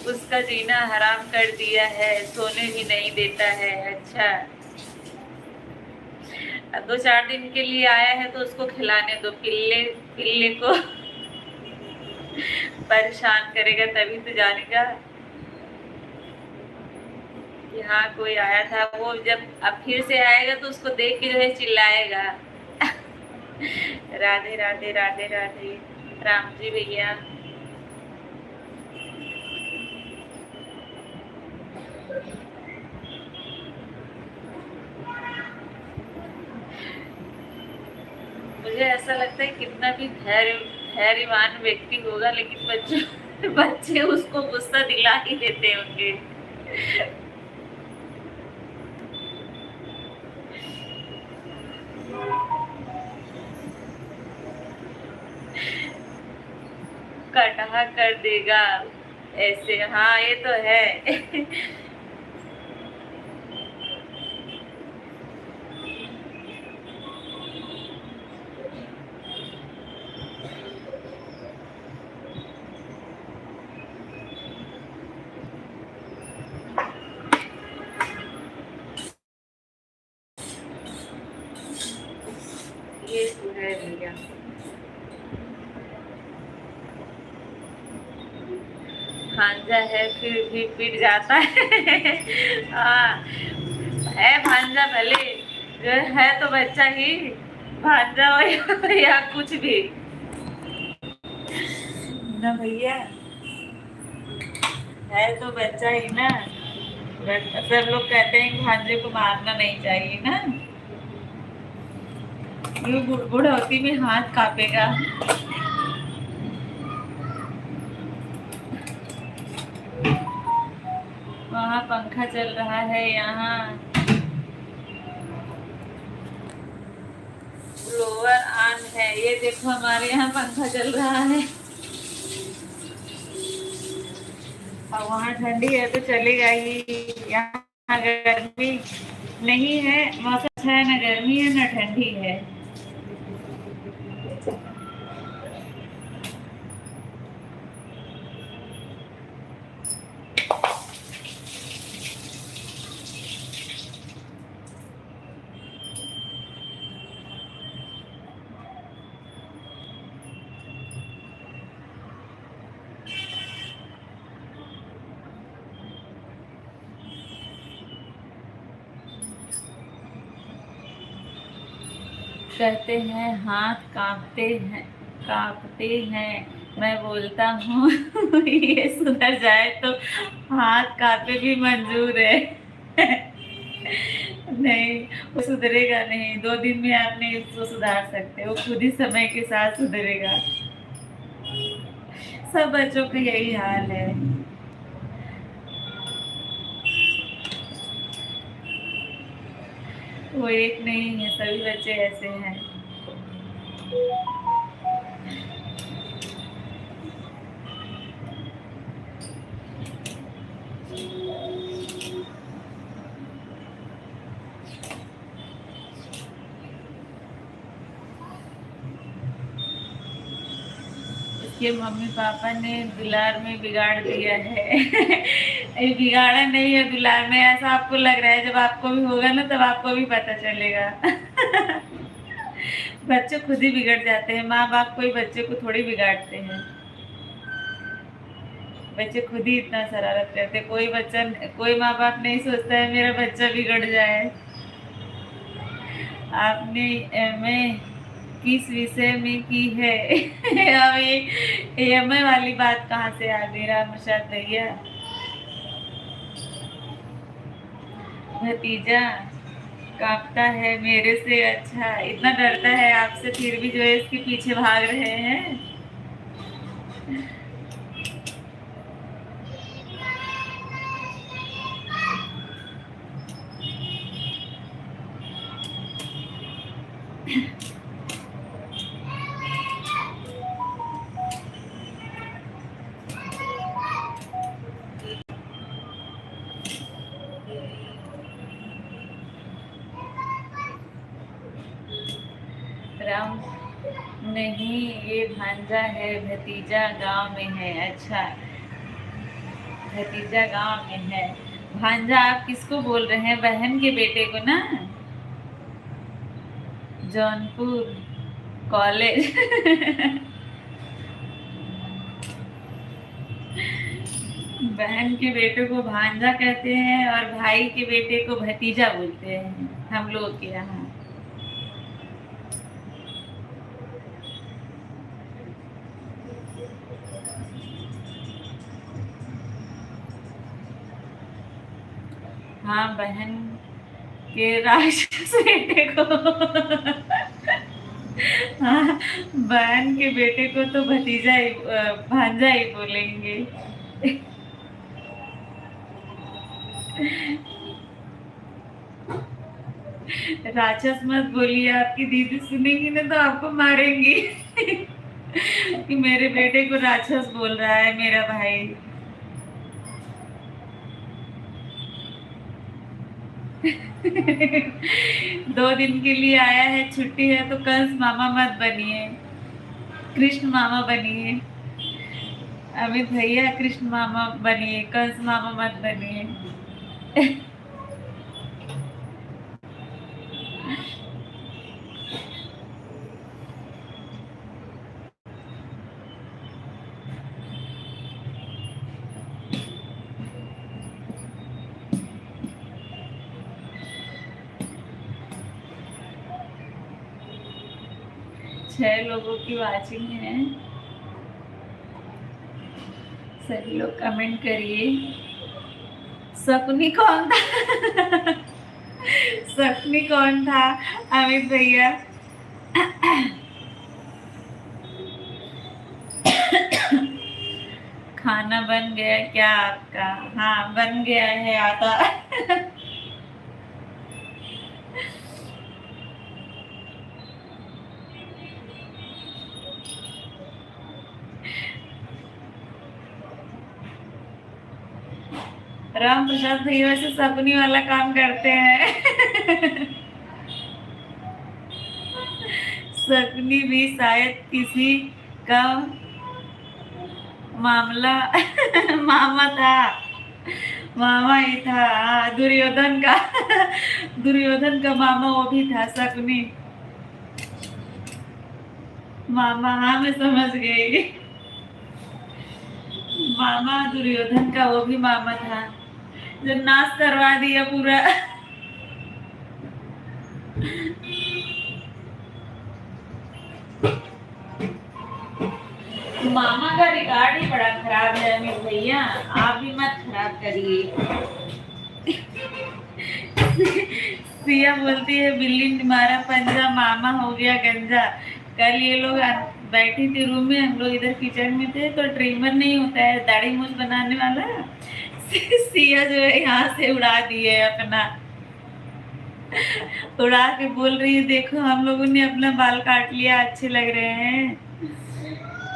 उसका जीना हराम कर दिया है, सोने भी नहीं देता है। अच्छा 2-4 दिन के लिए आया है तो उसको खिलाने दो, पिल्ले को परेशान करेगा तभी तो जानेगा कि हाँ कोई आया था। वो जब अब फिर से आएगा तो उसको देख के जो है चिल्लाएगा। राधे राधे राधे राधे। राम जी भैया मुझे ऐसा लगता है कितना भी धैर्यवान व्यक्ति होगा, लेकिन बच्चे उसको गुस्सा दिला ही देते होंगे। कटहा कर देगा ऐसे, हाँ ये तो है। ये तो है भैया। भांजा है फिर भी पिट जाता है। हाँ है भांजा भले, है तो बच्चा ही, भांजा हो या कुछ भी ना भैया, है तो बच्चा ही ना। बट सब लोग कहते हैं कि भांजे को मारना नहीं चाहिए ना, यूं बुढ़ौती में हाथ कांपेगा। वहाँ पंखा चल रहा है, यहाँ ब्लोअर ऑन है। ये देखो हमारे यहाँ पंखा चल रहा है, और वहाँ ठंडी है तो चलेगा ही। यहाँ गर्मी नहीं है, मौसम अच्छा है, ना गर्मी है ना ठंडी है। कहते हैं हाथ कांपते हैं, मैं बोलता हूँ ये सुधर जाए तो हाथ कांपे भी मंजूर है। नहीं, वो सुधरेगा नहीं, 2 दिन में आप नहीं उसको सुधार सकते, वो खुद ही समय के साथ सुधरेगा। सब बच्चों का यही हाल है। वो एक नहीं है, सभी बच्चे ऐसे हैं। इसके मम्मी पापा ने दुलार में बिगाड़ दिया है। ये बिगाड़ा नहीं है, दुलार में ऐसा आपको लग रहा है, जब आपको भी होगा ना तब आपको भी पता चलेगा। बच्चे खुद ही बिगड़ जाते हैं, माँ बाप कोई बच्चे को थोड़ी बिगाड़ते हैं। बच्चे खुद ही इतना शरारत करते, कोई माँ बाप नहीं सोचता है मेरा बच्चा बिगड़ जाए। आपने एमए किस विषय में की है? अब ये एमए वाली बात कहाँ से आ गई रामप्रसाद भैया? भतीजा कांपता है मेरे से, अच्छा इतना डरता है आपसे, फिर भी जो है इसके पीछे भाग रहे हैं। राम नहीं, ये भांजा है, भतीजा गांव में है। अच्छा, भतीजा गांव में है। भांजा आप किसको बोल रहे हैं? बहन के बेटे को ना? जौनपुर कॉलेज। बहन के बेटे को भांजा कहते हैं और भाई के बेटे को भतीजा बोलते हैं हम लोग के यहाँ। हाँ, बहन के राक्षस बेटे को। हाँ, बहन के बेटे को तो भतीजा ही भांजा ही बोलेंगे। राक्षस मत बोलिए, आपकी दीदी सुनेगी ना तो आपको मारेंगी। कि मेरे बेटे को राक्षस बोल रहा है मेरा भाई। दो दिन के लिए आया है, छुट्टी है, तो कंस मामा मत बनिए, कृष्ण मामा बनिए। अमित भैया कृष्ण मामा बनिए, कंस मामा मत बनिए। 6 लोगों की वाचिंग है। सभी लोग कमेंट करिए। सपनी कौन था? सपनी कौन था? अमित भैया। खाना बन गया क्या आपका? हाँ बन गया है, आता। राम प्रसाद भैया वैसे सपनी वाला काम करते हैं। सपनी भी शायद किसी का मामला मामा था। मामा ही था, हाँ, दुर्योधन का। दुर्योधन का मामा वो भी था, शकुनी। मामा, हाँ मैं समझ गई। मामा दुर्योधन का वो भी मामा था, जो नाश करवा दिया पूरा। मामा का रिकॉर्ड ही बड़ा खराब है अमित भैया, आप भी मत खराब करिए। सिया बोलती है बिल्ली तुम्हारा पंजा, मामा हो गया गंजा। कल ये लोग बैठी थी रूम में, हम लोग इधर किचन में थे, तो ट्रिमर नहीं होता है दाढ़ी मूछ बनाने वाला, सिया जो है यहाँ से उड़ा दिए अपना। उड़ा के बोल रही है देखो हम लोगों ने अपना बाल काट लिया, अच्छे लग रहे हैं।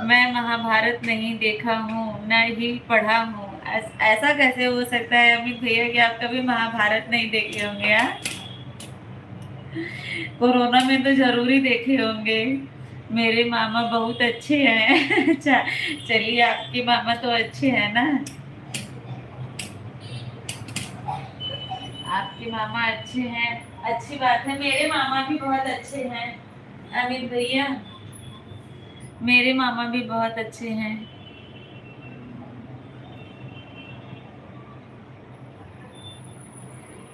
मैं महाभारत नहीं देखा हूँ, न ही पढ़ा हूँ। ऐसा कैसे हो सकता है अमित भैया कि आप कभी महाभारत नहीं देखे होंगे? यार कोरोना में तो जरूरी देखे होंगे। मेरे मामा बहुत अच्छे हैं। अच्छा चलिए, आपके मामा तो अच्छे हैं ना, आपके मामा अच्छे हैं, अच्छी बात है। मेरे मामा भी बहुत अच्छे हैं अमित भैया, मेरे मामा भी बहुत अच्छे हैं।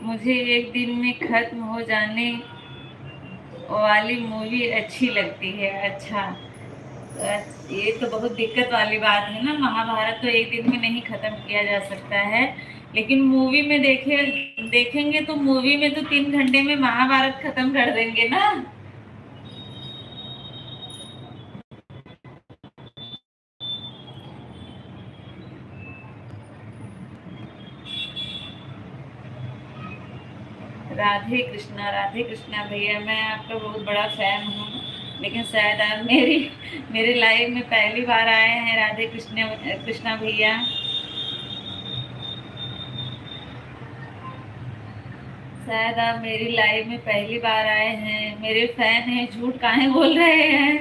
मुझे एक दिन में खत्म हो जाने वाली मूवी अच्छी लगती है। अच्छा, ये तो बहुत दिक्कत वाली बात है ना, महाभारत तो एक दिन में नहीं खत्म किया जा सकता है, लेकिन मूवी में देखेंगे तो मूवी में तो 3 घंटे में महाभारत खत्म कर देंगे ना। राधे कृष्णा भैया, मैं आपका बहुत बड़ा फैन हूँ, लेकिन शायद आप मेरे लाइव में पहली बार आए हैं। राधे कृष्णा भैया, शायद आप मेरी लाइव में पहली बार आए हैं, मेरे फैन हैं, झूठ काहे बोल रहे हैं?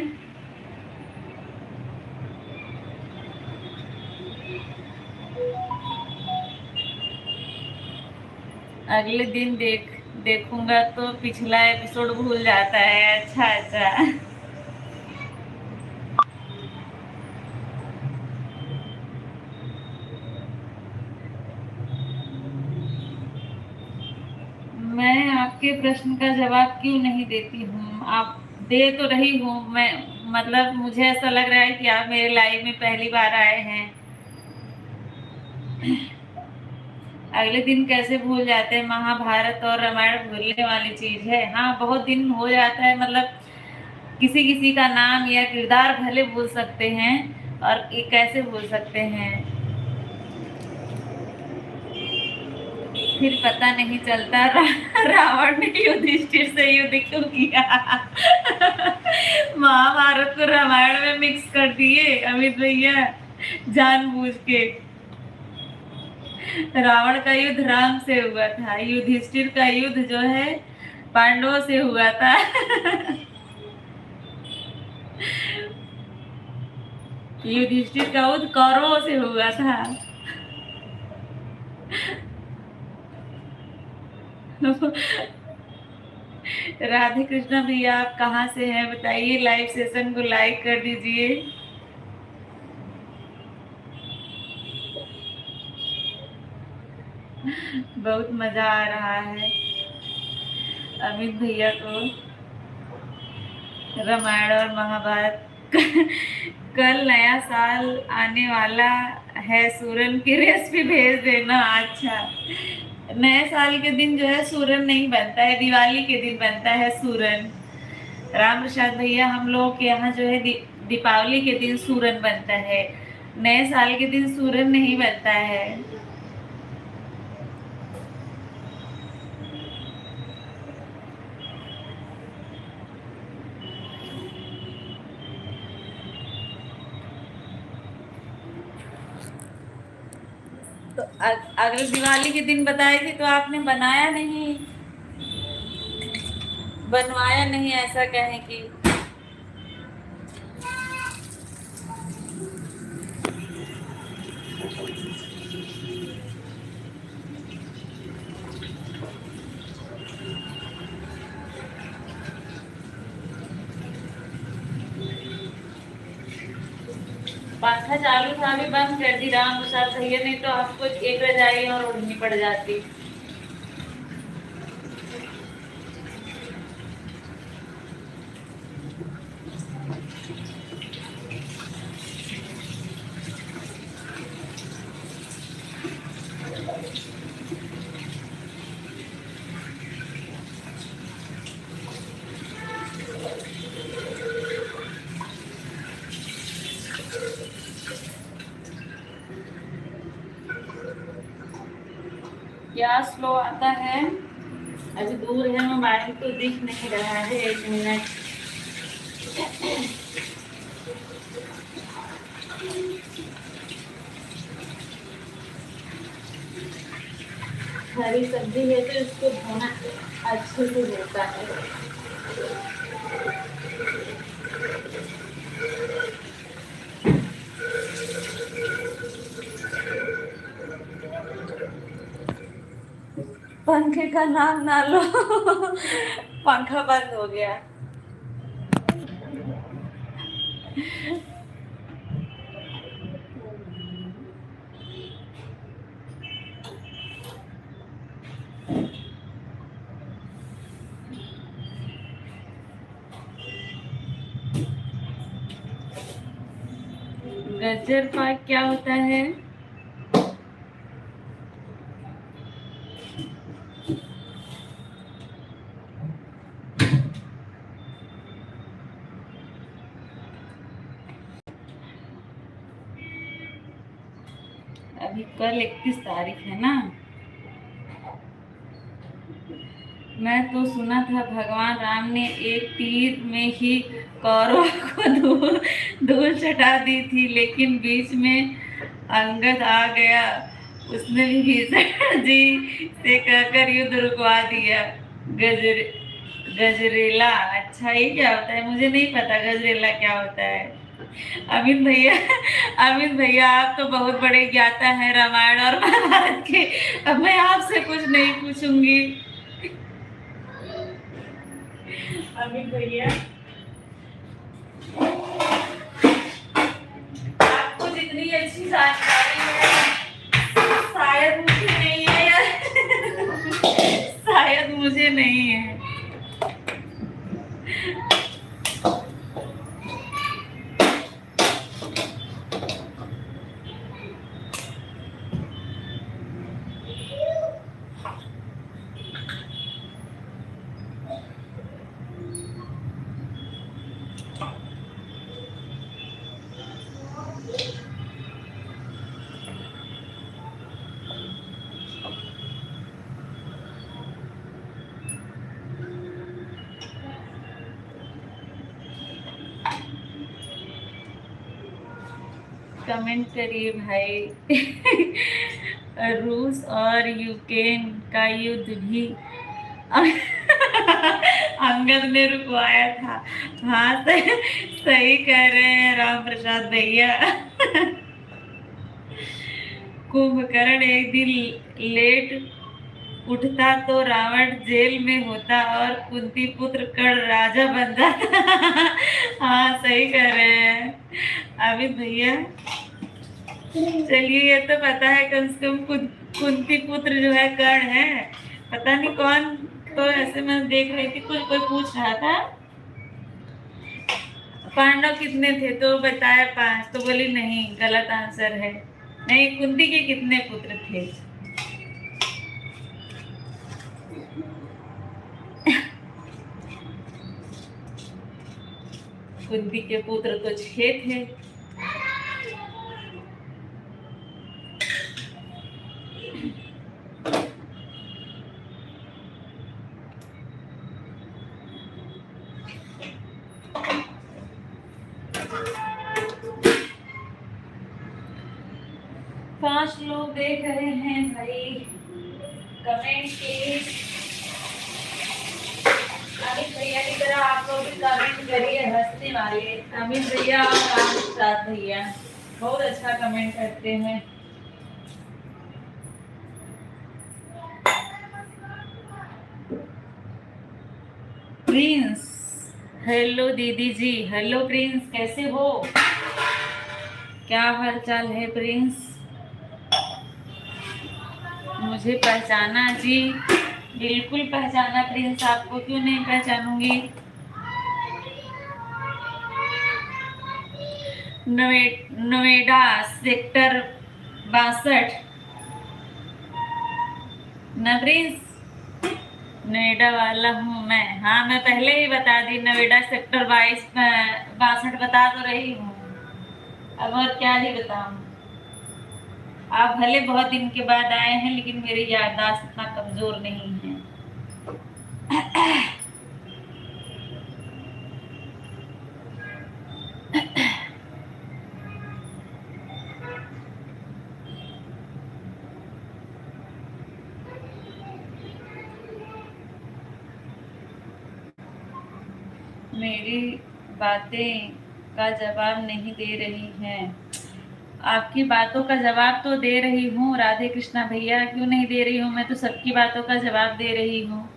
अगले दिन देखूंगा तो पिछला एपिसोड भूल जाता है। अच्छा अच्छा, मैं आपके प्रश्न का जवाब क्यों नहीं देती हूँ? आप दे तो रही हूँ मैं, मतलब मुझे ऐसा लग रहा है कि आप मेरे लाइव में पहली बार आए हैं। अगले दिन कैसे भूल जाते हैं? महाभारत और रामायण भूलने वाली चीज है? हाँ बहुत दिन हो जाता है, मतलब किसी किसी का नाम या किरदार भले भूल सकते हैं, और ये कैसे भूल सकते हैं? फिर पता नहीं चलता रावण ने युधिष्ठिर से युद्ध क्यों किया? महाभारत को रामायण में मिक्स कर दिए अमित भैया जानबूझ के। रावण का युद्ध राम से हुआ था, युधिष्ठिर का युद्ध जो है पांडवों से हुआ था। युधिष्ठिर का युद्ध कौरवों से हुआ था। राधे कृष्णा भैया, आप कहाँ से हैं बताइए, लाइव सेशन को लाइक कर दीजिए। बहुत मजा आ रहा है अमित भैया को। रामायण और महाभारत। कल नया साल आने वाला है, सूरन की रेसिपी भेज देना। अच्छा, नए साल के दिन जो है सूरन नहीं बनता है, दिवाली के दिन बनता है सूरन। राम प्रसाद भैया, हम लोग के यहाँ जो है दीपावली के दिन सूरन बनता है, नए साल के दिन सूरन नहीं बनता है। तो अगले दिवाली के दिन बताई थी तो आपने बनाया नहीं, बनवाया नहीं, ऐसा कहें कि पंखा चालू था, अभी बंद कर दी राम प्रसाद भैया, नहीं तो आपको एक रजाई और ओढ़नी पड़ जाती। क्या स्लो आता है? अभी दूर है मोबाइल तो दिख नहीं रहा है, 1 मिनट। हरी सब्जी है तो इसको धोना अच्छे से होता है। पंखे का नाम ना लो। पंखा बंद हो गया। गजर पाक क्या होता है? अभी कल 31 तारीख है ना। मैं तो सुना था भगवान राम ने एक तीर में ही कौरवों को धूल चटा दी थी, लेकिन बीच में अंगद आ गया, उसने भी भीषण जी से कहकर युद्ध रुकवा दिया। गजरेला, अच्छा ये क्या होता है? मुझे नहीं पता गजरेला क्या होता है। अमित भैया, अमित भैया आप तो बहुत बड़े ज्ञाता हैं रामायण और महाभारत के। अब मैं आपसे कुछ नहीं पूछूंगी। अमित भैया, आपको जितनी अच्छी जानकारी है शायद मुझे नहीं है यार। शायद मुझे नहीं है। कमेंट करिए भाई। रूस और यूक्रेन का युद्ध भी अंगद ने रुकवाया था। हाँ, सही कह रहे हैं राम प्रसाद भैया। कुंभकर्ण एक दिन लेट उठता तो रावण जेल में होता और कुंती पुत्र कर्ण राजा बन जाता। हाँ, सही कह रहे हैं अमित भैया। चलिए, ये तो पता है कम से कम कुंती पुत्र जो है कर्ण है। पता नहीं कौन, तो ऐसे मैं देख रही थी कोई पूछ रहा था पांडव कितने थे? तो बताया 5, तो बोली नहीं, गलत आंसर है। नहीं, कुंती के कितने पुत्र थे? कुंती के पुत्र तो 6 थे। पांच लोग देख रहे हैं भाई कमेंट के। अमित भैया की तरह आप लोग भी कमेंट करिए हंसने वाले। अमित भैया और राम प्रसाद भैया बहुत अच्छा कमेंट करते हैं। प्रिंस, हेलो दीदी जी। हेलो प्रिंस, कैसे हो? क्या हाल चाल है प्रिंस? मुझे पहचाना जी? बिल्कुल पहचाना प्रिंस, आपको क्यों नहीं पहचानूंगी। नोएडा सेक्टर 62 न प्रिंस? नोएडा वाला हूँ मैं। हाँ, मैं पहले ही बता दी, नोएडा सेक्टर 62 बता तो रही हूँ। अब और क्या ही बताऊँ। आप भले बहुत दिन के बाद आए हैं, लेकिन मेरी याददाश्त इतना कमजोर नहीं है। मेरी बातें का जवाब नहीं दे रही हैं। आपकी बातों का जवाब तो दे रही हूँ राधे कृष्णा भैया, क्यों नहीं दे रही हूँ? मैं तो सबकी बातों का जवाब दे रही हूँ।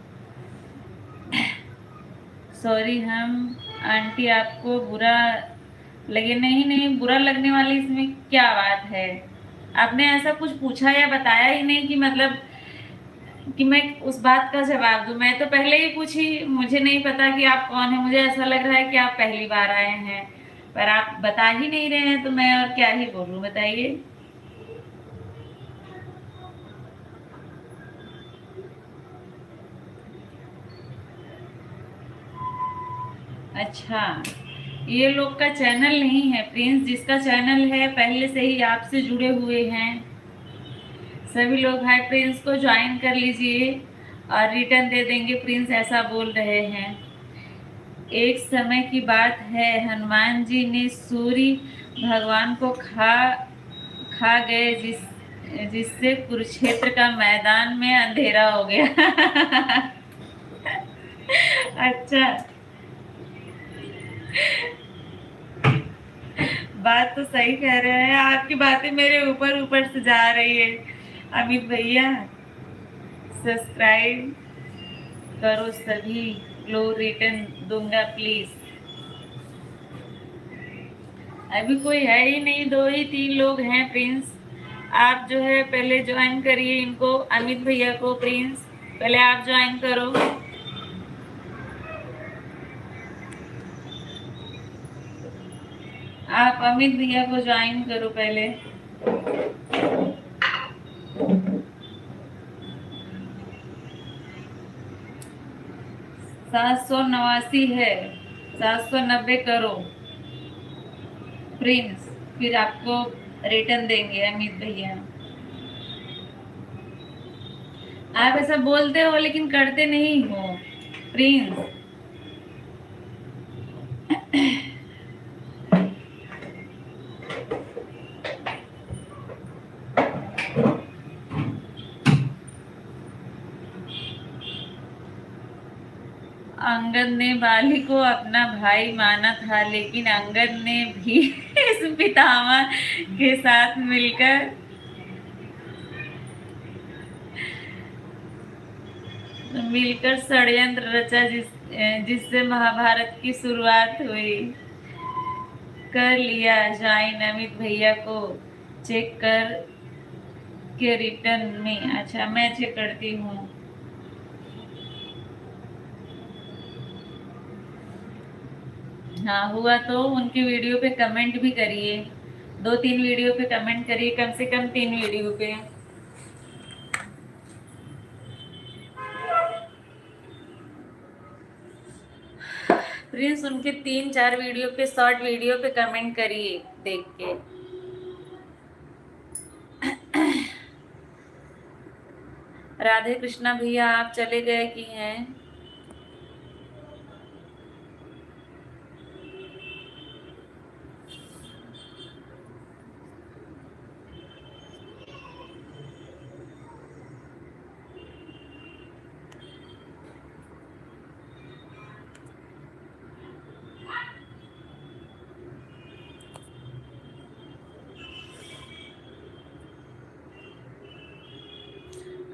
सॉरी हम आंटी, आपको बुरा लगे? नहीं नहीं, बुरा लगने वाली इसमें क्या बात है? आपने ऐसा कुछ पूछा या बताया ही नहीं कि मतलब कि मैं उस बात का जवाब दूं। मैं तो पहले ही पूछी, मुझे नहीं पता कि आप कौन है। मुझे ऐसा लग रहा है कि आप पहली बार आए हैं, पर आप बता ही नहीं रहे हैं, तो मैं और क्या ही बोलूं, बताइए। अच्छा, ये लोग का चैनल नहीं है प्रिंस। जिसका चैनल है पहले से ही आपसे जुड़े हुए हैं सभी लोग। हाय प्रिंस को ज्वाइन कर लीजिए और रिटर्न दे देंगे। प्रिंस ऐसा बोल रहे हैं। एक समय की बात है, हनुमान जी ने सूर्य भगवान को खा गए, जिससे कुरुक्षेत्र का मैदान में अंधेरा हो गया। अच्छा, बात तो सही कह रहे हैं। आपकी बातें मेरे ऊपर ऊपर से जा रही है। अमित भैया सब्सक्राइब करो, सभी लोग रिटर्न दूंगा प्लीज। अभी कोई है ही नहीं, 2 ही 3 लोग हैं प्रिंस। आप जो है पहले ज्वाइन करिए इनको, अमित भैया को। प्रिंस पहले आप ज्वाइन करो। आप अमित भैया को ज्वाइन करो पहले। 789 है, 790 करो प्रिंस, फिर आपको रिटर्न देंगे अमित भैया। आप ऐसा बोलते हो लेकिन करते नहीं हो प्रिंस। अंगद ने बाली को अपना भाई माना था, लेकिन अंगद ने भी इस पितामह के साथ मिलकर षड्यंत्र रचा, जिससे महाभारत की शुरुआत हुई। कर लिया ज्वाइन अमित भैया को, चेक कर के रिटर्न में। अच्छा, मैं चेक करती हूँ। हाँ हुआ तो उनकी वीडियो पे कमेंट भी करिए, 2-3 वीडियो पे कमेंट करिए, कम से कम 3 वीडियो पे। प्लीज उनके 3-4 वीडियो पे, शॉर्ट वीडियो पे कमेंट करिए देख के। राधे कृष्णा भैया आप चले गए कि हैं?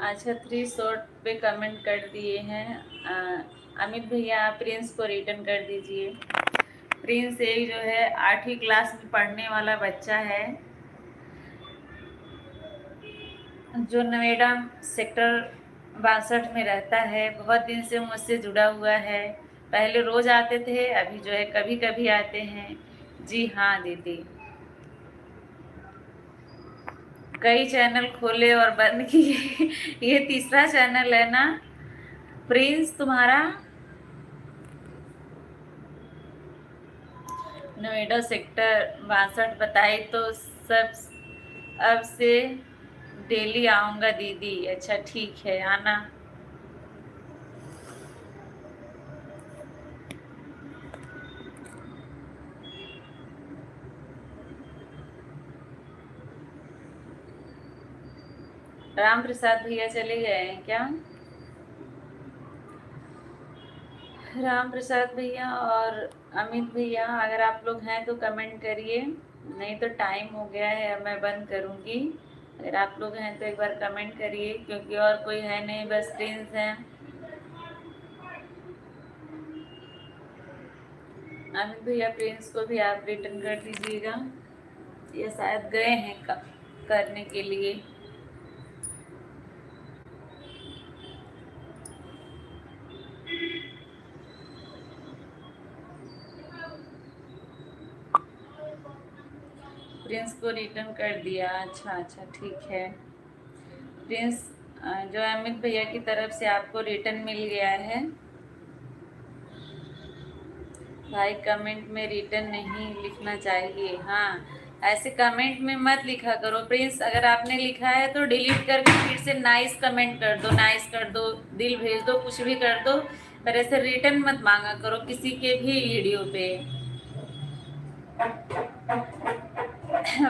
अच्छा 3 शॉर्ट पे कमेंट कर दिए हैं। अमित भैया आप प्रिंस को रिटर्न कर दीजिए। प्रिंस एक जो है 8वीं क्लास में पढ़ने वाला बच्चा है, जो नोएडा सेक्टर 62 में रहता है। बहुत दिन से मुझसे जुड़ा हुआ है, पहले रोज आते थे, अभी जो है कभी कभी आते हैं। जी हाँ दीदी, कई चैनल खोले और बंद किए। ये तीसरा चैनल है ना प्रिंस तुम्हारा? नोएडा सेक्टर 62 बताई तो सब, अब से डेली आऊँगा दीदी। अच्छा ठीक है, आना। राम प्रसाद भैया चले गए हैं क्या? राम प्रसाद भैया और अमित भैया अगर आप लोग हैं तो कमेंट करिए, नहीं तो टाइम हो गया है, अब मैं बंद करूँगी। अगर आप लोग हैं तो एक बार कमेंट करिए, क्योंकि और कोई है नहीं, बस प्रिंस हैं। अमित भैया प्रिंस को भी आप रिटर्न कर दीजिएगा, ये शायद गए हैं करने के लिए। प्रिंस को रिटर्न कर दिया। अच्छा अच्छा ठीक है प्रिंस, जो अमित भैया की तरफ से आपको रिटर्न मिल गया है। भाई कमेंट में रिटर्न नहीं लिखना चाहिए। हाँ ऐसे कमेंट में मत लिखा करो प्रिंस, अगर आपने लिखा है तो डिलीट करके फिर से नाइस कमेंट कर दो, नाइस कर दो, दिल भेज दो, कुछ भी कर दो, पर ऐसे रिटर्न मत मांगा करो किसी के भी वीडियो पे।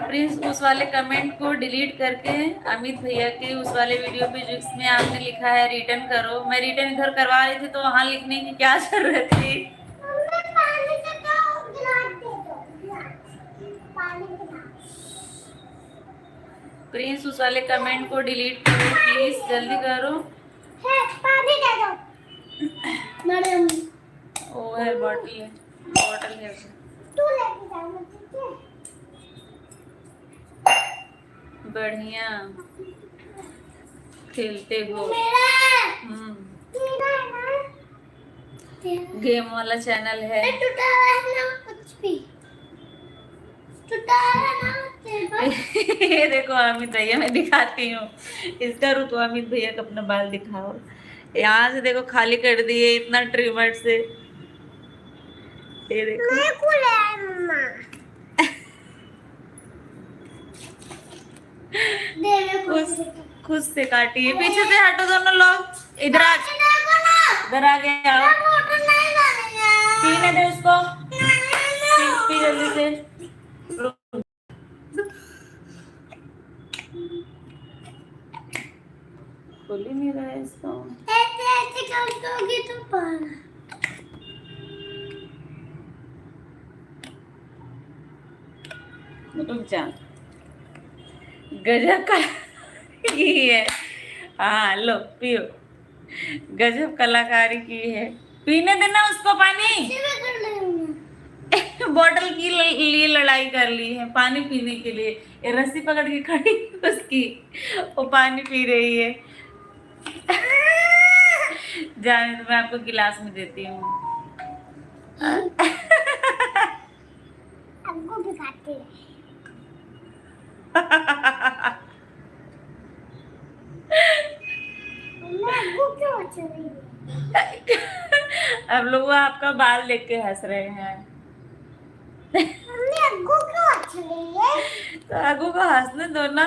प्रिंस उस वाले कमेंट को डिलीट करके अमित भैया के उस वाले वीडियो पे जिसमें आपने लिखा है रिटर्न करो। मैं रिटर्न इधर करवा रही थी तो वहां लिखने की क्या जरूरत थी? प्रिंस उस वाले कमेंट को डिलीट करो प्लीज, जल्दी करो। पानी दे दो मैडम। ओ है बॉटल है, बॉटल है तू लेके जा मुझे। बढ़िया खेलते हो। गेम वाला चैनल है। कुछ भी ये देखो अमित भैया, मैं दिखाती हूँ इसका, रुको अमित भैया का अपना बाल दिखाओ। यहाँ से देखो खाली कर दिए इतना ट्रिमर से, ये देखो। खुद से काटी है। पीछे से हटो दोनों लोग, इधर आ, इधर आ गए आओ। पीने दे उसको, पी जल्दी से। खोल ही नहीं रहा है इसको। रुक जा, गजब का की है। हाँ लो पियो, गजब कलाकारी की है। पीने देना उसको पानी। बॉटल की लिए लड़ाई कर ली है पानी पीने के लिए, ये रस्सी पकड़ के खड़ी उसकी, वो पानी पी रही है। जाने तो मैं आपको गिलास में देती हूँ। अब लोग वो आपका बाल देख के हंस रहे हैं। तो आगू को हंसने दो ना,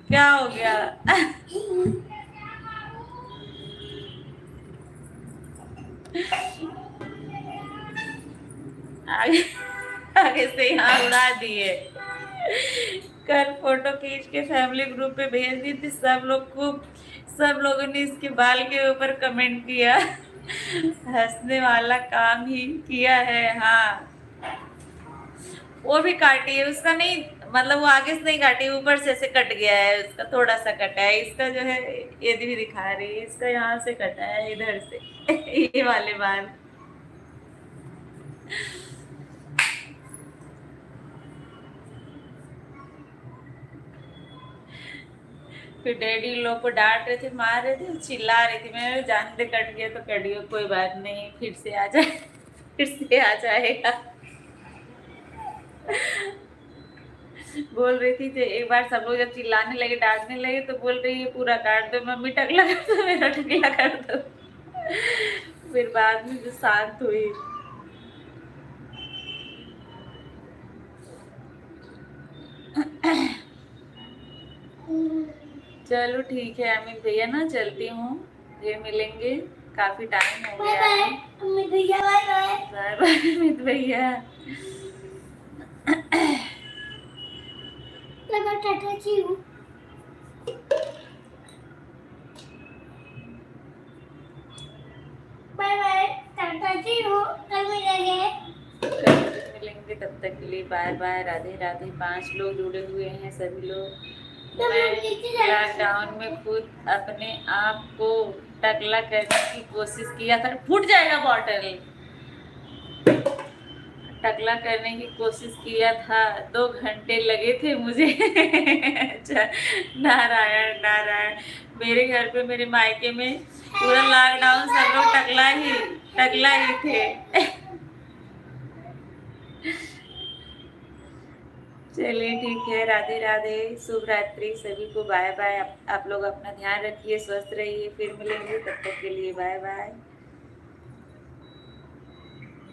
क्या हो गया। आगे आगे से यहाँ उड़ा दिए। कल फोटो खींच के फैमिली ग्रुप पे भेज दी थी, सब लोगों ने इसके बाल के ऊपर कमेंट किया। हंसने वाला काम ही किया है। हाँ, वो भी काटी है, उसका नहीं, मतलब वो आगे से नहीं काटी, ऊपर से ऐसे कट गया है, उसका थोड़ा सा कटा है। इसका जो है ये भी दिखा रही है, इसका यहाँ से कटा है, इधर से। ये वाले बाल। फिर डैडी लोग को डांट रहे थे, मार रहे थे, चिल्ला रही थी। मैं जान दे, कट गया तो कट गया, कोई बात नहीं, फिर से आ जाए। फिर से आ जाएगा। बोल रही थी तो एक बार सब लोग जब चिल्लाने लगे, डांटने लगे, तो बोल रही है पूरा काट दो मम्मी, टकला कर दो मेरा, टकला कर दो। फिर बाद में जो शांत हुई। चलो ठीक है अमित भैया ना, चलती हूँ, फिर मिलेंगे, काफी टाइम हो गया है। अमित भैया bye bye. Bye bye Amit भैया। लगा टाटा जी हूँ। बाय बाय टाटा जी हूँ, कल मिलेंगे। मिलेंगे, तब तक के लिए बाय बाय, राधे राधे। 5 लोग जुड़े हुए हैं, सभी लोग। मैं लॉकडाउन में खुद अपने आप को टकला करने की कोशिश किया था। फूट जाएगा बॉटल। टकला करने की कोशिश किया था, 2 घंटे लगे थे मुझे। अच्छा, नारायण नारायण। मेरे घर पे, मेरे मायके में पूरा लॉकडाउन सब लोग टकला ही थे। चलिए ठीक है, राधे राधे, शुभ रात्रि सभी को, बाय बाय। आप लोग अपना ध्यान रखिए, स्वस्थ रहिए, फिर मिलेंगे, तब तक के लिए बाय बाय।